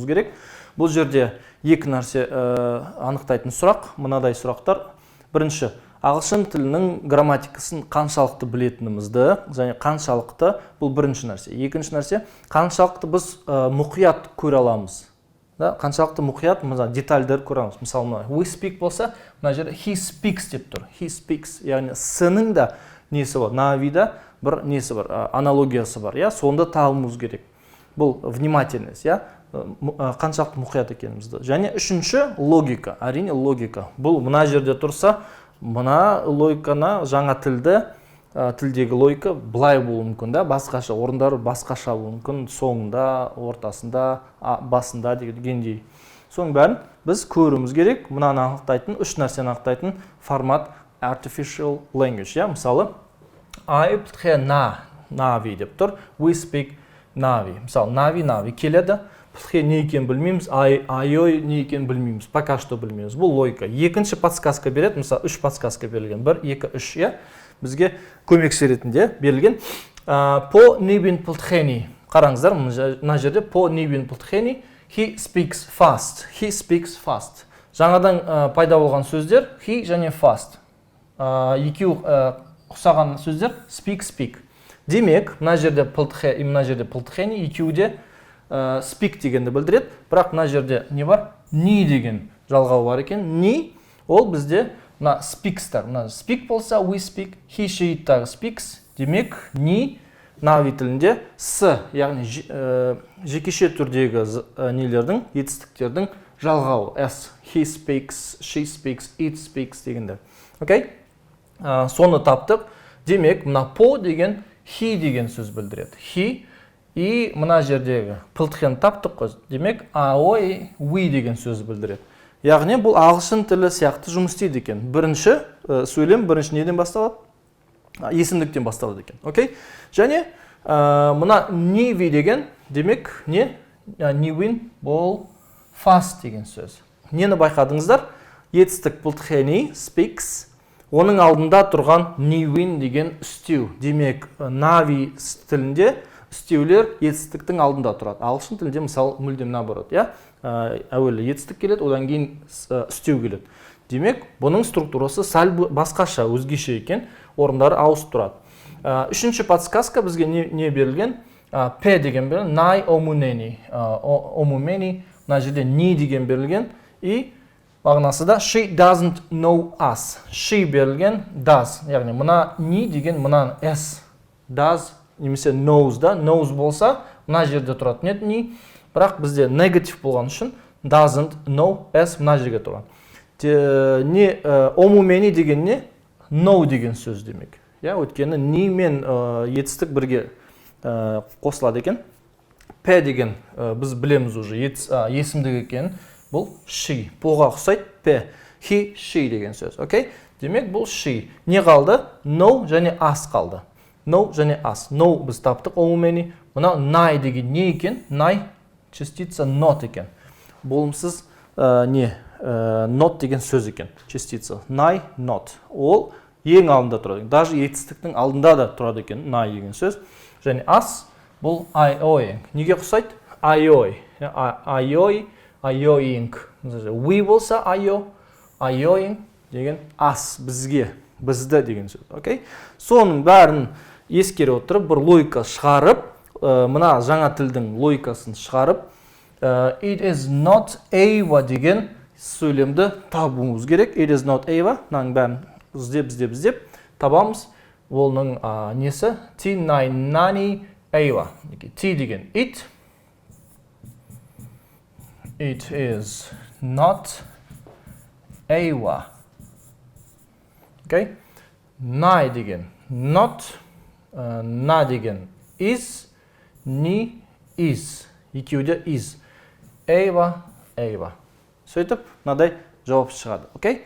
керек. Бұл жерде екі нәрсе анықтайтын сұрақ, мынадай сұрақтар. Бірінші, ағылшын тілінің грамматикасын қаншалықты білетінімізді, және қаншалықты, бұл бірінші нәрсе. Екінші нәрсе, қаншалықты біз мұқият көре аламыз. Қаншалықты мұқият, детальдер көре аламыз. Мысалы, we speak болса, мына жерде he speaks деп тұр. He speaks, яғни сының да несі бар, Navi'да бір несі бар, аналогиясы бар. Сонда табуымыз керек. Бұл внимательность, қаншалықты мұқият екенімізді. Және үшінші, логика. Әрине логика. Бұл мына жерде тұрса, мына логиканы, жаңа тілдегі логика былай болуы мүмкін, басқаша, орындары басқаша болуы мүмкін, соңында, ортасында, басында дегендей. Соның бәрін біз көруіміз керек. Мынаны анықтайтын, үш нәрсені анықтайтын формат artificial language. Мысалы, I play Navi деп тұр. We speak Navi. Мысалы, Navi келеді. Плхе не екенін білмейміз, айой не екенін білмейміз, пока что білмейміз. Бұл логика. Екінші подсказка береді, мысалы 3 подсказка берілген. 1, 2, 3, бізге көмекші ретінде берілген. По небин плтхени. Қараңыздар, мына жерде по небин плтхени. He speaks fast. He speaks fast. Жаңадан пайда болған сөздер he және fast. Екеу ұқсаған сөздер speak. Демек, мына жерде плтхе и мына жерде плтхени екеуде speak дегенді білдіреді, бірақ мына жерде не бар? Ни деген жалғау бар екен. Ни, ол бізде мына speakстар. Мына speak болса, we speak, he, she тағы speaks. Демек, ни Navi тілінде с, яғни жекеше түрдегі нелердің, етістіктердің жалғауы. S, he speaks, she speaks, it speaks дегенде. Окей? Соны таптық. Демек, мына по деген he деген сөз білдіреді. He и мына жердегі пылтхен таптық қой. Демек, ой, we деген сөз білдіреді. Яғни бұл ағылшын тілі сияқты жұмыс істейді екен. Бірінші сөйлем, бірінші неден басталады? Есімдіктен басталады екен. Окей? Және мына Navi деген, демек, не? Newin бұл fast деген сөз. Нені байқадыңыздар? Етістік пылтхени, speaks. Оның алдында тұрған Newin деген үстеу. Демек, Navi тілінде үстеулер етістіктің алдында тұрады. Ағылшын тілінде мысалы мүлдем наоборот, әуелі етістік келеді, одан кейін істеу келеді. Демек, бұның структурасы сәл басқаша, өзгеше екен, орындары ауысып тұрады. Үшінші подсказка бізге не берілген? П деген берілген, най омумени. Омумени, мына жерде не деген берілген. И мағынасы да she doesn't know us. She берілген does. Яғни мына не деген мына s. Does немесе knows да. Knows болса, мына жерде тұратын еді не. Бірақ бізде негатив болған үшін doesn't know s мына жерге тұрған. Не омумени деген не? Know деген сөз демек. Өйткені не мен етістік бірге қосылады екен. П деген біз білеміз уже есімдік екен. Бұл she. Поға ұқсайды П. He, she деген сөз. Окей? Демек бұл she. Не қалды? Know және as қалды. Know және as. Know біз таптық омумени. Мына най деген не екен? Най частица not екен. Болымсыз не? Not деген сөз екен. Частица. Най, not. Ол ең алдында тұрады. Даже етістіктің алдында да тұрады екен. Най деген сөз. Және as бұл I-O-ing. Неге ұқсайды? I-O. I-O. I-O-ing. We болса I-O. I-O-ing деген as. Бізге. Бізді деген сөз. Окей? Соның бәрін ескере отырып, бір логика шығарып, мына жаңа тілдің логикасын шығарып, it is not Ava деген сөйлемді табуымыз керек. It is not Ava. Мынаның бәрін іздеп табамыз. Олның несі? T, nine, nani, Ava. T деген it. It is not Ava. Okay? Nai деген not. На деген is. Ni is. Екеуде is. Ava, Ava. Сөйтіп, мынадай жауап шығады. Окей?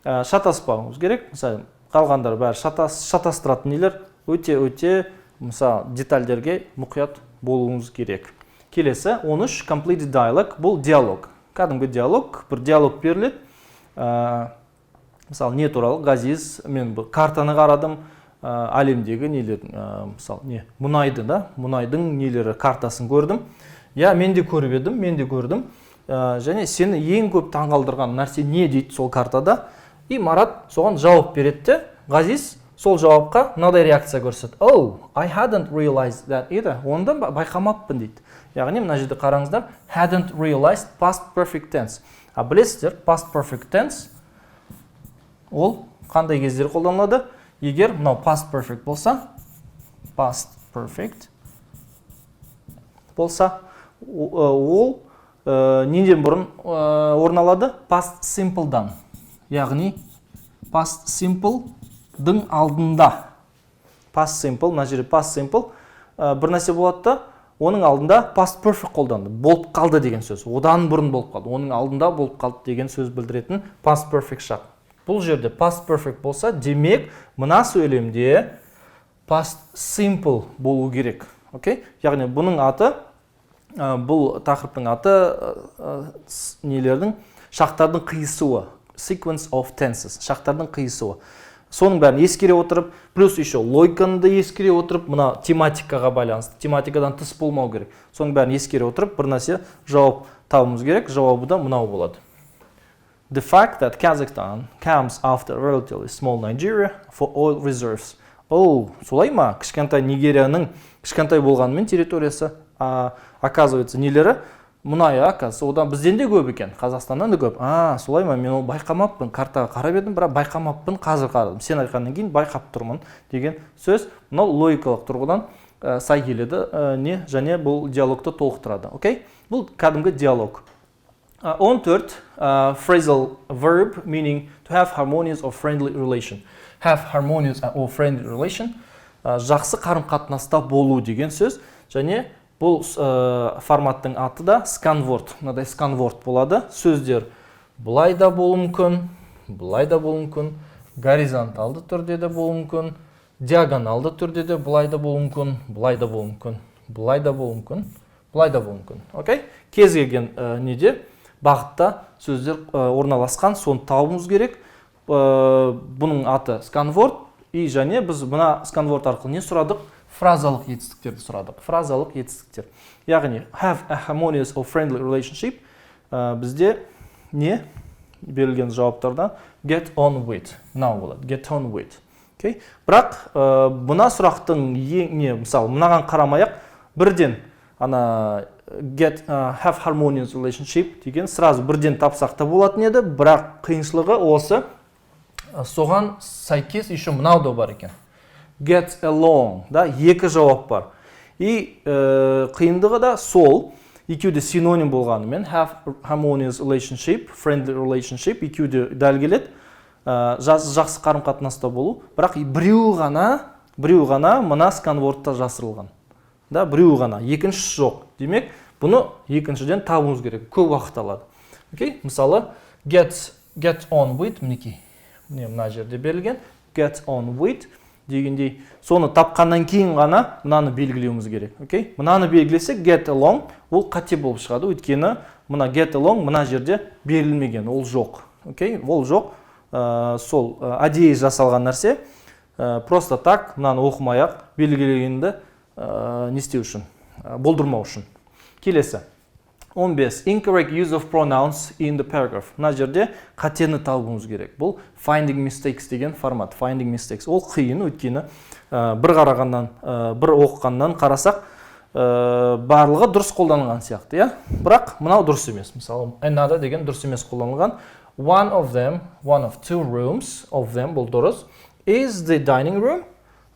Шатаспауымыз керек. Мысалы, қалғандар бәрі шатастыратын нелер өте, мысалы, детальдерге мұқият болуыңыз керек. Келесі, 13 completed dialogue. Бұл диалог. Кәдімгі диалог, бір диалог беріледі. Мысалы, не туралы? Ғазиз, мен бұл картаны қарадым. Әлемдегі нелер, мысалы, мұнайды да, мұнайдың нелері картасын көрдім. Мен де көрдім. Және сені ең көп таңғалдырған нәрсе не дейді сол картада. И Марат соған жауап береді. Ғазиз сол жауапқа мынадай реакция көрсетеді. Oh, I hadn't realized that either. Онда байқамаппын дейді. Яғни мына жерде қараңыздар, hadn't realized past perfect tense. Білесіздер, past perfect tense ол қандай кездер қолданылады? Егер мынау past perfect болса, ол неден бұрын орын алады? Past simple'дан. Яғни past simple'дың алдында. Past simple, мына жерде past simple бір нәрсе болады да, оның алдында past perfect қолданды. Болып қалды деген сөз. Одан бұрын болып қалды. Оның алдында болып қалды деген сөз білдіретін past perfect шақ. Бұл жерде past perfect болса, демек мына сөйлемде past simple болу керек. Окей? Яғни бұның аты, бұл тақырыптың аты нелердің шақтардың қиысуы. Sequence of tenses. Шақтардың қиысуы. Соның бәрін ескере отырып, плюс еще логиканы да ескере отырып, мына тематикаға байланысты. Тематикадан тыс болмау керек. Соның бәрін ескере отырып, бір нәрсе жауап табуымыз керек. Жауабы да мынау болады. The fact that Kazakhstan comes after relatively small Nigeria for oil reserves. Солай ма? Кішкентай Нигерияның кішкентай болғанымен территориясы, оказывается, нелері мұнай, оказывается, одан бізден де көп екен, Қазақстаннан да көп. Солай ма? Мен ол байқамаппын, картаға қарап едім, бірақ байқамаппын, қазір қарадым. Сен айтқаннан кейін байқап тұрмын деген сөз. Мынау логикалық тұрғыдан сай келеді, және бұл диалогты толықтырады. Окей? Бұл кәдімгі диалог. 14 phrasal verb meaning to have harmonious or friendly relation. Have harmonious or friendly relation. Жақсы қарым-қатынаста болу деген сөз. Және бұл форматтың аты да сканворд. Мынадай сканворд болады. Сөздер бұлай да болуы мүмкін, бұлай да болуы мүмкін, горизонталды түрде де болуы мүмкін, диагоналды түрде де бұлай да болуы мүмкін, бұлай да болуы мүмкін, бұлай да болуы мүмкін, бұлай да болуы мүмкін. Окей? Кез келген неде бағытта сөздер орналасқан, соны табуымыз керек. Бұның аты сканворд, и және біз мына сканворд арқылы не сұрадық? Фразалық етістіктерді сұрадық. Фразалық етістіктер. Яғни have a harmonious or friendly relationship. бізде не берілген жауаптарда get on with мынау болады, get on with. Okay? Бірақ мына сұрақтың мысалы мынаған қарамай-ақ бірден ана have harmonious relationship деген сразу бірден тапсақ та болатын еді, бірақ қиыншылығы осы соған сәйкес еще мынау да бар екен. Get along, да, екі жауап бар. И қиындығы да сол, екеуде синоним болғанымен have harmonious relationship, friendly relationship, екеуде дәл келеді, жақсы қарым-қатынаста болу, бірақ біреуі ғана мына сканвордта жасырылған. Да, біреуі ғана, екіншісі жоқ. Демек, бұны екіншіден табуымыз керек, көп уақыт алады. Okay? Мысалы, get on with, мінекей, мына жерде берілген, get on with дегендей, соны тапқаннан кейін ғана мынаны белгілеуіміз керек. Okay? Мынаны белгілесек, get along, ол қате болып шығады, өйткені мына get along мына жерде берілмеген, ол жоқ. Okay? Ол жоқ, сол әдейі жасалған нәрсе, просто так, мынаны оқымай-ақ белгілегенді не істеу үшін, болдырмау үшін. Келесі. 15. Incorrect use of pronouns in the paragraph. Мына жерде қатені табуымыз керек. Бұл finding mistakes деген формат. Finding mistakes. Ол қиын, өйткені бір қарағаннан, бір оқығаннан қарасақ, барлығы дұрыс қолданылған сияқты, иә? Бірақ мынау дұрыс емес. Мысалы, another деген дұрыс емес қолданылған. One of two rooms of them, бұл дұрыс, is the dining room.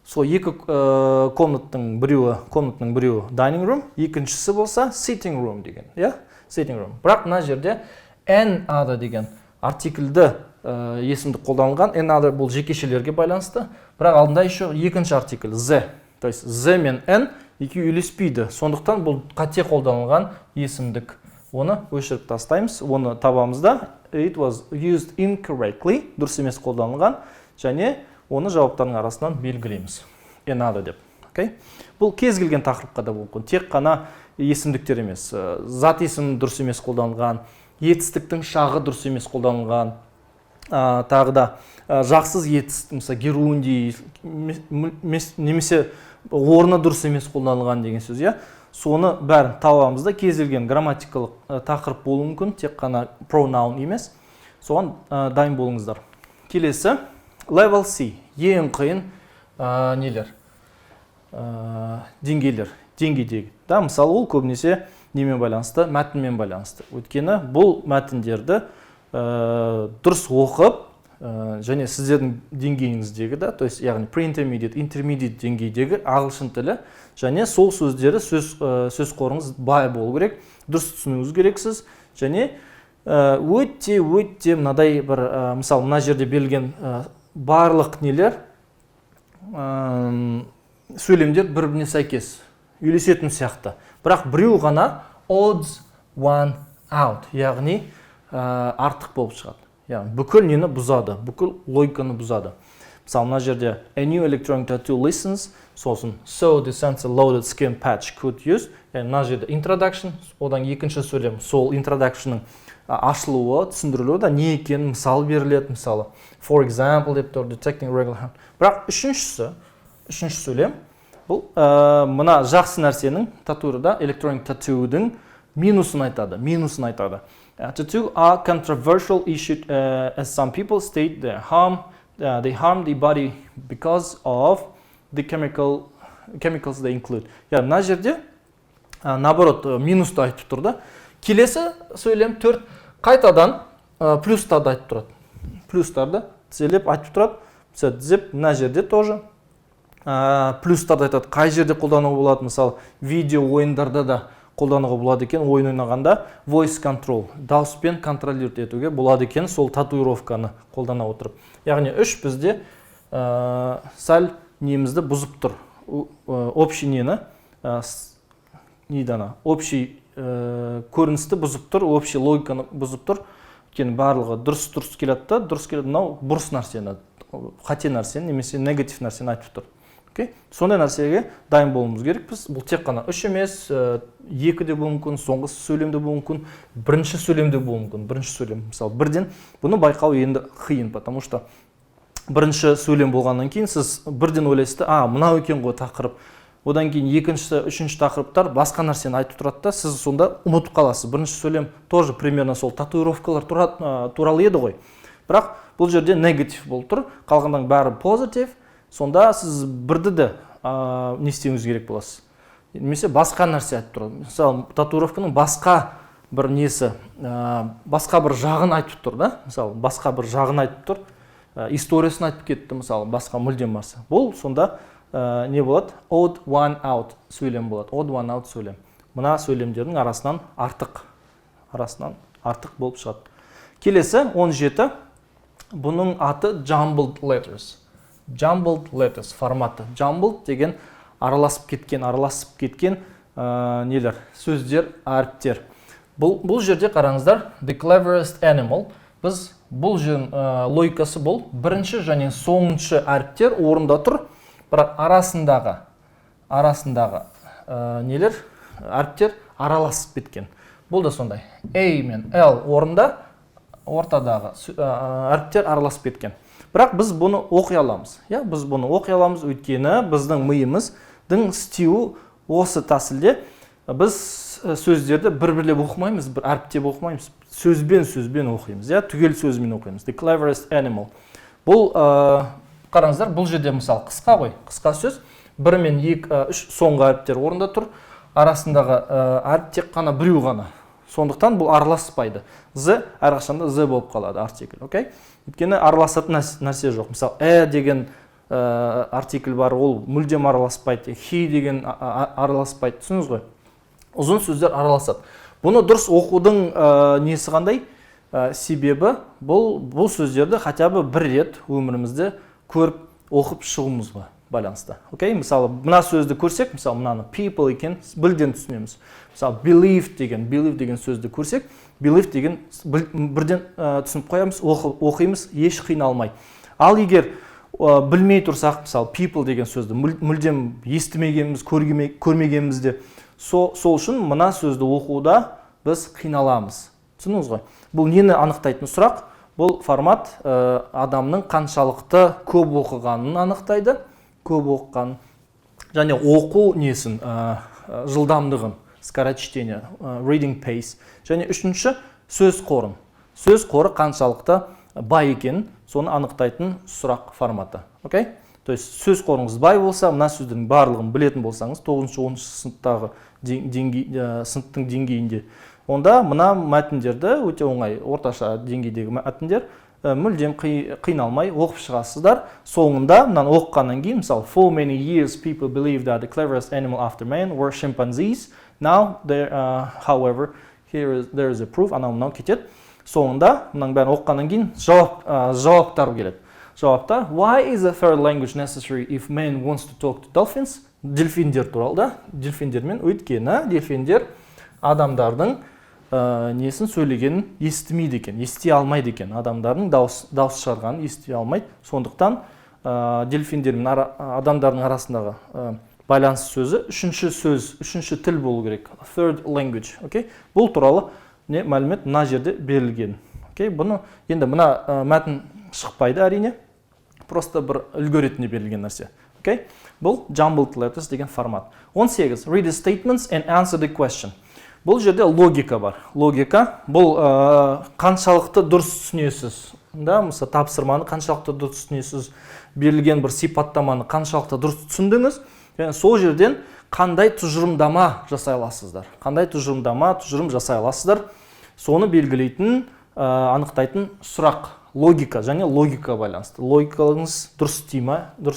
Сол екі комнаттың біреуі dining room, екіншісі болса sitting room деген, иә? Sitting room. Бірақ мына жерде another деген артиклді есімді қолданылған, another бұл жекешелерге байланысты, бірақ алдында еще екінші артикль the. То есть the мен n екеуі үйлеспейді. Сондықтан бұл қате қолданылған есімдік. Оны өшіріп тастаймыз, оны табамыз да. It was used incorrectly, дұрыс емес қолданылған, және оны жауаптардың арасынан белгілейміз. Another деп. Okay? Бұл кез келген тақырыпқа да мүмкін. Тек қана есімдіктер емес. Зат есім дұрыс емес қолданылған, етістіктің шағы дұрыс емес қолданылған, тағы да жақсыз етіс, мысалы герундий, немесе орны дұрыс емес қолданылған деген сөз, иә? Соны бәрін табамыз да, кез келген грамматикалық тақырып болуы мүмкін, тек қана pronoun емес. Соған дайын болыңыздар. Келесі. Level C, ең қиын нелер, деңгейдегі. Да, мысалы, ол көбінесе немен байланысты, мәтінмен байланысты. Өйткені бұл мәтіндерді дұрыс оқып, және сіздердің деңгейіңіздегі, да, то есть, яғни pre-intermediate, intermediate деңгейдегі ағылшын тілі, және сол сөздері сөз қорыңыз бай болу керек, дұрыс түсінуіңіз керексіз, және өте мынадай бір, мысалы, мына жерде берілген барлық нелер, сөйлемдер бір-біріне сәйкес, үйлесетін сияқты. Бірақ біреу ғана odds one out, яғни артық болып шығады. Яғни бүкіл нені бұзады, бүкіл логиканы бұзады. Мысалы, мына жерде a new electronic tattoo listens, сосын so the sensor loaded skin patch could use, яғни мына жерде introduction, одан екінші сөйлем, сол introduction'ның ашылуы, түсіндірілуі да не екенін мысал беріледі, мысалы for example деп тұр, detecting regular. Бірақ үшінші сөйлем, бұл мына жақсы нәрсенің татуырда, electronic tattoo'дің минусын айтады. Tattoo are controversial issue as some people state they harm the body because of the chemicals they include. Яғни мына жерде наоборот минусты айтып тұрды. Келесі сөйлем 4 қайтадан плюстарды айтып тұрады. Плюстарды тізелеп айтып тұрады. Мысалы, тізеп мына жерде тоже плюстарды айтады. Қай жерде қолдануға болады? Мысалы, видео ойындарда да қолдануға болады екен. Ойын ойнағанда voice control, дауыспен контролировать етуге болады екен, сол татуировканы қолдана отырып. Яғни 3 бізде сәл немізді бұзып тұр. Общий нені, общий көріністі бұзып тұр, общий логиканы бұзып тұр. Өйткені барлығы дұрыс келеді, мынау бұрыс нәрсені, қате нәрсені, немесе негатив нәрсені айтып тұр. Сондай нәрсеге дайын болуымыз керекпіз. Бұл тек қана 3 емес, 2 де болуы мүмкін, соңғы сөйлемде болуы мүмкін, бірінші сөйлемде болуы мүмкін. Бірінші сөйлем, мысалы, бірден бұны байқау енді қиын, потому что бірінші сөйлем болғаннан кейін сіз бірден ойлайсыз, мынау екен ғой тақырып, одан кейін екінші, үшінші тақырыптар басқа нәрсені айтып тұрады да, сіз сонда ұмытып қаласыз. Бірінші сөйлем тоже примерно сол татуировкалар туралы еді ғой. Бірақ бұл жерде негатив болып тұр, қалғанның бәрі позитив. Сонда сіз бірді де не істеуіңіз керек боласыз. Немесе басқа нәрсе айтып тұр. Мысалы, татуировканың басқа бір несі, басқа бір жағын айтып тұр да. Мысалы, басқа бір жағын айтып тұр, историясын айтып кетті, мысалы, басқа мүлдем барса. Бұл сонда не болады? Odd one out сөйлем болады. Odd one out сөйлем. Мына сөйлемдердің арасынан артық болып шығады. Келесі 17. Бұның аты jumbled letters. Jumbled letters форматы. Jumbled деген араласып кеткен нелер, сөздер, әріптер. Бұл жерде қараңыздар, the cleverest animal. Біз бұл жердің логикасы бұл. Бірінші және соңыншы әріптер орында тұр, бірақ арасындағы нелер, әріптер араласып кеткен. Бұл да сондай. A мен L орында, ортадағы әріптер араласып кеткен. Бірақ біз бұны оқи аламыз. Біз бұны оқи аламыз, өйткені біздің миымыздың істеуі осы тәсілде. Біз сөздерді бір-бірлеп оқымаймыз, бір әріптеп оқымаймыз. Сөзбен оқимыз, түгел сөзбен оқимыз. The cleverest animal. Бұл, қараңыздар, бұл жерде мысалы қысқа ғой, қысқа сөз. 1 мен 2, 3 соңғы әріптер орында тұр. Арасындағы әріп тек қана біреу ғана. Сондықтан бұл араласпайды. Z әрқашанда Z болып қалады, артикль, окей? Өйткені араласатын нәрсе жоқ. Мысалы, деген артикль бар, ол мүлдем араласпайды. He деген араласпайды. Түсініңіз ғой? Ұзын сөздер араласады. Бұны дұрыс оқудың несі қандай? Себебі бұл сөздерді хотя бы бір рет өмірімізде көріп оқып шығуымызға байланысты. Окей? Мысалы, мына сөзді көрсек, мысалы, мынаны people екен, білден түсінеміз. Мысалы, believe деген сөзді көрсек, believe деген бірден түсініп қоямыз, оқимыз, еш қиналмай. Ал егер білмей тұрсақ, мысалы, people деген сөзді мүлдем естімегеніміз, көрмегенімізде, сол үшін мына сөзді оқуда біз қиналамыз. Түсініңіз ғой? Бұл нені анықтайтын сұрақ? Бұл формат адамның қаншалықты көп оқығанын анықтайды. Көп оқыған және оқу несін, жылдамдығын, скорочтение, reading pace. Және үшінші сөз қорын. Сөз қоры қаншалықты бай екен, соны анықтайтын сұрақ форматы. Окей? То есть сөз қорыңыз бай болса, мына сөздің барлығын білетін болсаңыз, 9-10 сыныптағы сыныптың деңгейінде, онда мына мәтіндерді өте оңай, орташа деңгейдегі мәтіндер мүлдем қиналмай оқып шығасыздар. Соңында мынаны оқығаннан кейін, мысалы, for many years people believed that the cleverest animal after man were chimpanzees. Now, however, there is a proof. Анау кетеді. Соңында мынаның бәрін оқығаннан кейін жауаптар келеді. Жауаптар, why is a third language necessary if man wants to talk to dolphins? Дельфиндер туралы да, дельфиндермен, өйткені дельфиндер адамдардың несін сөйлегенін естімейді екен, ести алмайды екен. Адамдардың дауыс шығарғанын ести алмайды. Сондықтан дельфиндер мен адамдардың арасындағы байланыс сөзі үшінші тіл болу керек. Third language, окей? Бұл туралы мәлімет мына жерде берілген. Окей? Бұны енді мына мәтін шықпайды әрине. Просто бір үлгі ретінде берілген нәрсе. Окей? Бұл jumbled letters деген формат. 18. Read the statements and answer the question. Бұл жерде логика бар. Логика бұл қаншалықты дұрыс түсінесіз. Мысалы, тапсырманы қаншалықты дұрыс түсінесіз, берілген бір сипаттаманы қаншалықты дұрыс түсіндіңіз. Және сол жерден қандай тұжырымдама жасай аласыздар. Тұжырым жасай аласыздар. Соны белгілейтін, анықтайтын сұрақ. Логика және логика байланысты. Логикалығыңыз дұрыс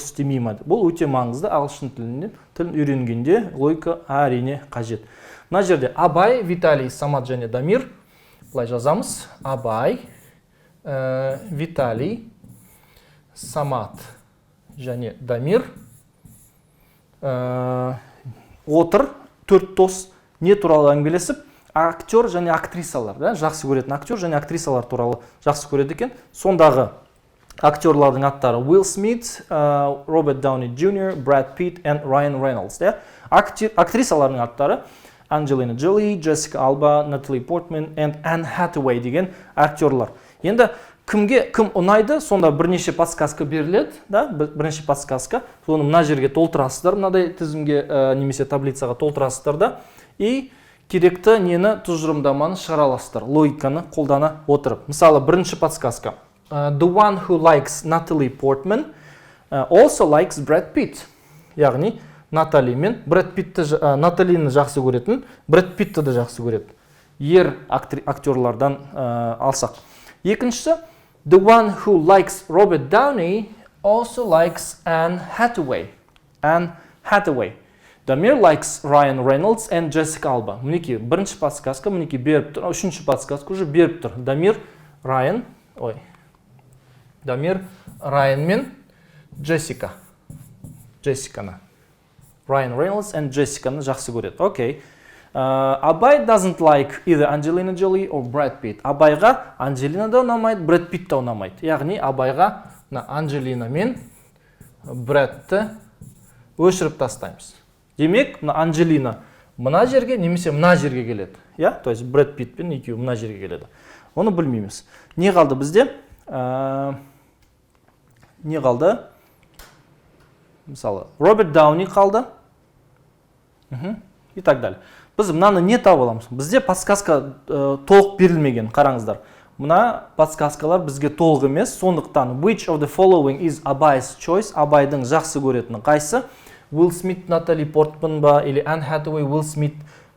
істемей ме? Бұл өте маңызды. Ағылшын тілін үйренгенде логика әрине қажет. Мына жерде Абай, Виталий, Самат және Дамир. Бұлай жазамыз. Абай, Виталий, Самат және Дамир. Отыр, 4 дос не туралы әңгімелесіп, актер және актрисалар, жақсы көретін актер және актрисалар туралы жақсы көреді екен. Сондағы актерлардың аттары Уилл Смит, Роберт Дауни Джуниор, Брэд Питт and Райан Рейнольдс. Актрисалардың аттары Анджелина Джоли, Джессика Алба, Натали Портман and Энн Хатуэй деген актерлар. Енді кім ұнайды, сонда бірнеше подсказка беріледі, да, бірнеше подсказка. Соны мына жерге толтырасыздар, мынадай тізімге немесе таблицаға толтырасыздар да, и керекті нені тұжырымдаманы шығара аласыздар, логиканы қолдана отырып. Мысалы, бірінші подсказка. The one who likes Natalie Portman also likes Brad Pitt. Яғни, Натали мен Наталины жақсы көретін, Бред Питті де жақсы көреді. Ер актерлардан алсақ. Екіншісі, the one who likes Robert Downey also likes Anne Hathaway. Anne Hathaway. Дамир likes Ryan Reynolds and Jessica Alba. Мінеки, бірінші подсказка, мінеки беріп тұр. Үшінші подсказка уже беріп тұр. Дамир Райан мен Джессиканы. Ryan Reynolds and Jessicаны жақсы көреді. Окей. Абай doesn't like either Angelina Jolie or Brad Pitt. Абайға Анджелина да ұнамайды, Брэд Питт та ұнамайды. Яғни Абайға Анджелина мен Брэдті өшіріп тастаймыз. Демек, Анджелина мына жерге немесе мына жерге келеді. Я? То есть Брэд Питт пен екеуі мына жерге келеді. Оны білмейміз. Не қалды бізде? Не қалды? Мысалы, Роберт Дауни қалды. И так далее. Біз мынаны не таба аламыз? Бізде подсказка толық берілмеген, қараңыздар. Мына подсказкалар бізге толық емес, сондықтан which of the following is Абай's choice? Абайдың жақсы көретіні қайсы? Уилл Смит, Натали Портман ба, или Anne Hathaway, Уилл Смит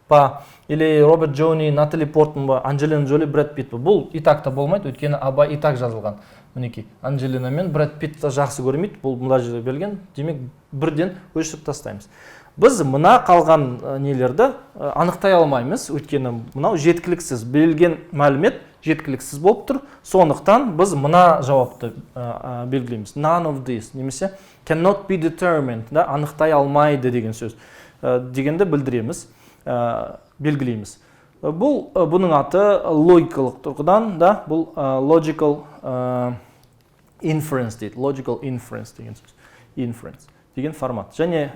ба, или Роберт Джоуни, Натали Портман ба, Анджелина Джоли, Брэд Питт ба. Бұл и так та болмайды, өйткені Абай и так жазылған. Мінеки, Анджелина мен Брэд Питт жақсы көрмейді, бұл мына жерде берілген. Демек, бірден өшіріп тастаймыз. Біз мына қалған нелерді анықтай алмаймыз, өйткені мынау жеткіліксіз, берілген мәлімет жеткіліксіз болып тұр. Сондықтан біз мына жауапты белгілейміз. None of this, немесе cannot be determined, да, анықтай алмайды деген сөз. Дегенді білдіреміз, белгілейміз. Бұның аты логикалық тұрғыдан, да, бұл logical inference дейді. Logical inference деген сөз. Inference деген формат. Және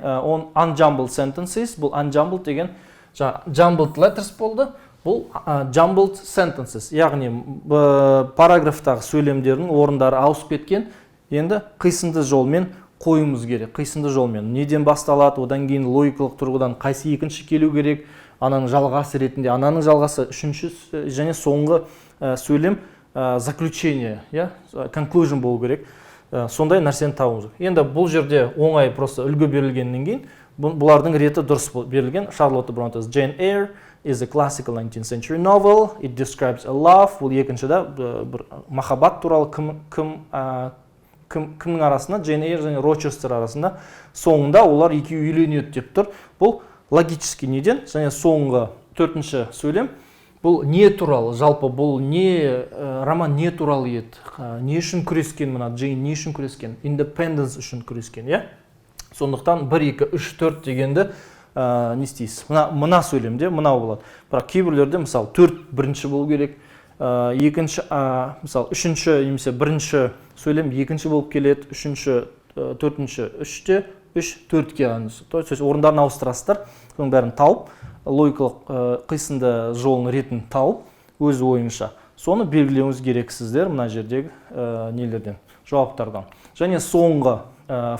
unjumbled sentences, бұл unjumbled деген jumbled letters болды. Бұл jumbled sentences, яғни параграфтағы сөйлемдердің орындары ауысып кеткен, енді қисынды жолмен қойымыз керек. Қисынды жолмен неден басталады, одан кейін логикалық тұрғыдан қайсы екінші келу керек, ананың жалғасы ретінде, ананың жалғасы үшінші және соңғы сөйлем заключение, conclusion болу керек. Сондай нәрсені табуымыз керек. Енді бұл жерде оңай просто үлгі берілгеннен кейін, бұлардың реті дұрыс берілген. Шарлотта Бронтес Jane Eyre is a classical 19th century novel. It describes a love. Бұл екіншіде бір махаббат туралы кімнің арасында, Jane Eyre және Рочестер арасында. Соңында олар екеуі үйленеді деп тұр. Бұл логически неден, және соңғы төртінші сөйлем. Бұл не туралы, жалпы бұл не роман не туралы еді, не үшін күрескен мына Джейн, не үшін күрескен, independence үшін күрескен, иә? Сондықтан 1, 2, 3, 4 дегенді не істейсіз? Мына сөйлемде, мынау болады. Бірақ кейбірлерде, мысалы, 4 бірінші болу керек, екінші, мысалы, үшінші, немесе бірінші сөйлем екінші болып келеді, үшінші, төртінші, үште, 3, 4-ке аңыз. То есть орындарын ауыстырасыздар, соның бәрін тауып, логикалық қисынды жолын ретін тауып, өз ойынша. Соны белгілеуіңіз керексіздер мына жердегі нелерден, жауаптардан. Және соңғы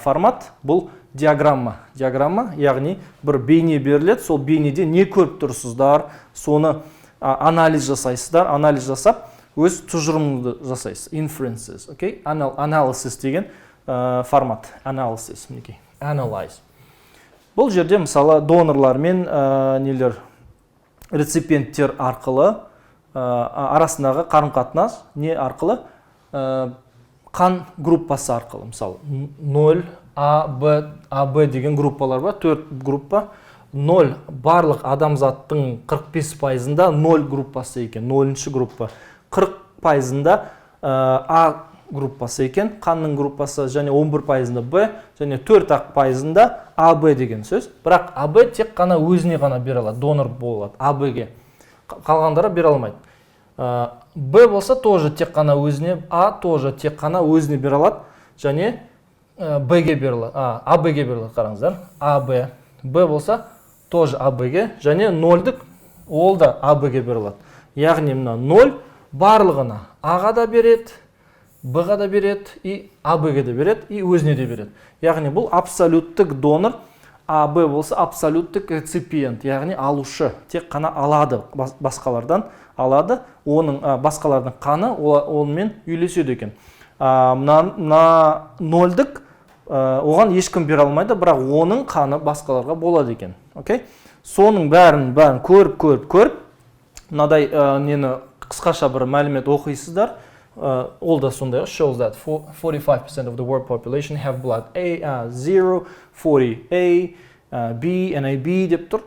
формат бұл диаграмма. Диаграмма, яғни бір бейне беріледі, сол бейнеде не көріп тұрсыздар, соны анализ жасайсыздар, анализ жасап, өз тұжырымыңды жасайсыз. Inferences, okay? Analysis деген формат. Analysis, мінекей. Analyze. Бұл жерде мысалы донорлар мен нелер реципиенттер арқылы арасындағы қарым-қатынас не арқылы қан группасы арқылы. Мысалы 0, А, Б деген группалар бар, 4 группа. 0 барлық адамзаттың 45%-ында 0 группасы екен, 0-ші группа. 40%-ында А группасы екен, қанның группасы, және 11%-ында Б, және 4% АБ деген сөз. Бірақ АБ тек қана өзіне ғана бере алады, донор болады АБ-ге. Қалғандары бере алмайды. Б болса тоже тек қана өзіне, А тоже тек қана өзіне бере алады, және Б-ге бере алады, АБ-ге бере алады, қараңыздар. АБ, Б болса тоже АБ-ге, және 0-дік ол да АБ-ге бере алады. Яғни мына 0 барлығына А-ға да береді, Б-ға да береді, и АБ-ге де береді, и өзіне де береді. Яғни бұл абсолюттік донор, АБ болса абсолюттік реципиент, яғни алушы, тек қана алады, басқалардан алады, оның басқалардың қаны онымен үйлеседі екен. Мына нөлдік оған ешкім бере алмайды, бірақ оның қаны басқаларға болады екен. Окей? Соның бәрін көріп, мынадай нені қысқаша бір мәлімет оқисыздар. All the sonday shows that 45% of the world population have blood A, 0, 40 A, B, and AB деп тұр.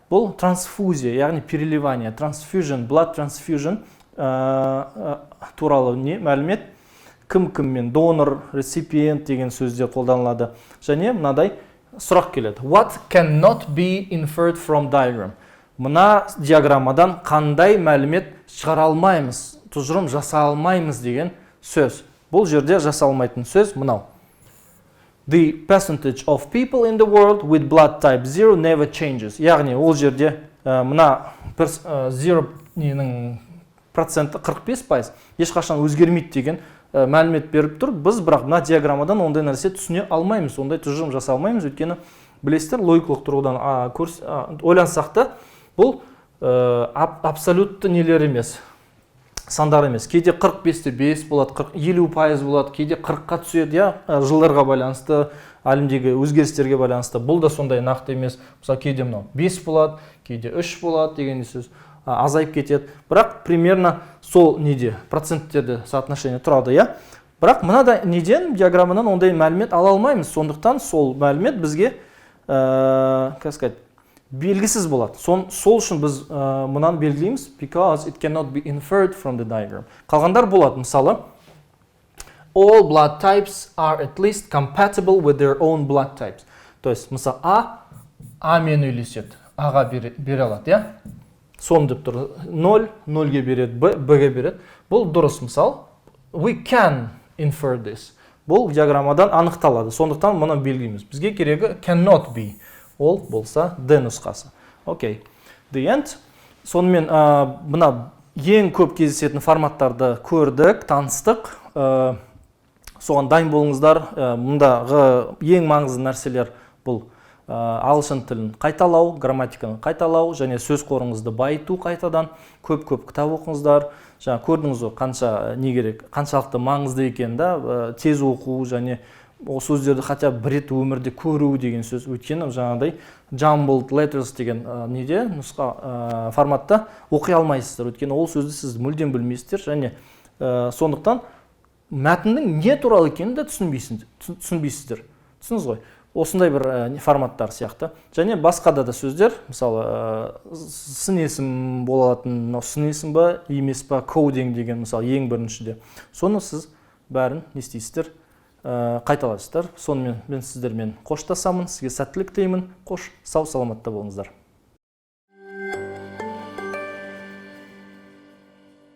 Бұл трансфузия, яғни переливание, transfusion, blood transfusion туралы мәлімет. Кім-кіммен донор, реципиент деген сөздер қолданылады. Және мынадай сұрақ келеді. What cannot be inferred from diagram? Мына диаграммадан қандай мәлімет шығара алмаймыз? Тұжырым жаса алмаймыз деген сөз. Бұл жерде жаса алмайтын сөз мынау. The percentage of people in the world with blood type 0 never changes. Яғни ол жерде мына 0-нің проценті 45%, ешқашан өзгермейді деген мәлімет беріп тұр. Біз бірақ мына диаграммадан ондай нәрсе түсіне алмаймыз, ондай тұжырым жаса алмаймыз, өйткені білесіздер, логикалық тұрғыдан ойлансақ та, бұл абсолютті нелер емес, сандар емес. Кейде 45-те 5 болады, 50% болады, кейде 40-қа түседі, жылдарға байланысты, әлемдегі өзгерістерге байланысты. Бұл да сондай нақты емес. Мысалы, кейде 5 болады, кейде 3 болады деген сөз, азайып кетеді. Бірақ примерно сол неде проценттерде соотношение тұрады, Бірақ мынада неден диаграммадан ондай мәлімет ала алмаймыз. Сондықтан сол мәлімет бізге, белгісіз болады. Сол үшін біз мұнан белгілейміз, because it cannot be inferred from the diagram. Қалғандар болады, мысалы, all blood types are at least compatible with their own blood types. То есть, мысалы, А мен үйлеседі, Аға бере алады, Сон деп тұр, 0, 0-ге береді, Б-ге береді. Бұл дұрыс, мысалы, we can infer this. Бұл диаграммадан анықталады. Сондықтан мұны белгілейміз. Бізге керегі cannot be. Ол болса D нұсқасы. Окей. The end. Сонымен мына ең көп кездесетін форматтарды көрдік, таныстық. Соған дайын болыңыздар. Мұндағы ең маңызды нәрселер бұл ағылшын тілін қайталау, грамматиканы қайталау және сөз қорыңызды байыту қайтадан. Көп кітап оқыңыздар. Жаңа көрдіңіз қанша не керек, қаншалықты маңызды екен тез оқу және ол сөздерді хотя бір рет өмірде көру деген сөз. Өйткені жаңағыдай jumbled letters деген неде нұсқа форматта оқи алмайсыздар. Өйткені ол сөзді сіз мүлдем білмейсіздер және сондықтан мәтіннің не туралы екенін де түсінбейсіздер. Түсініңіз ғой? Осындай бір форматтар сияқты. Және басқа да сөздер, мысалы, сын есім болатын, сын есім ба, емес па, coding деген, мысалы, ең біріншіде. Соны сіз бәрін не істейсіздер? Қайталайсыздар. Сонымен мен сіздермен қоштасамын, сізге сәттілік тілеймін. Қош, сау саламатта болыңыздар.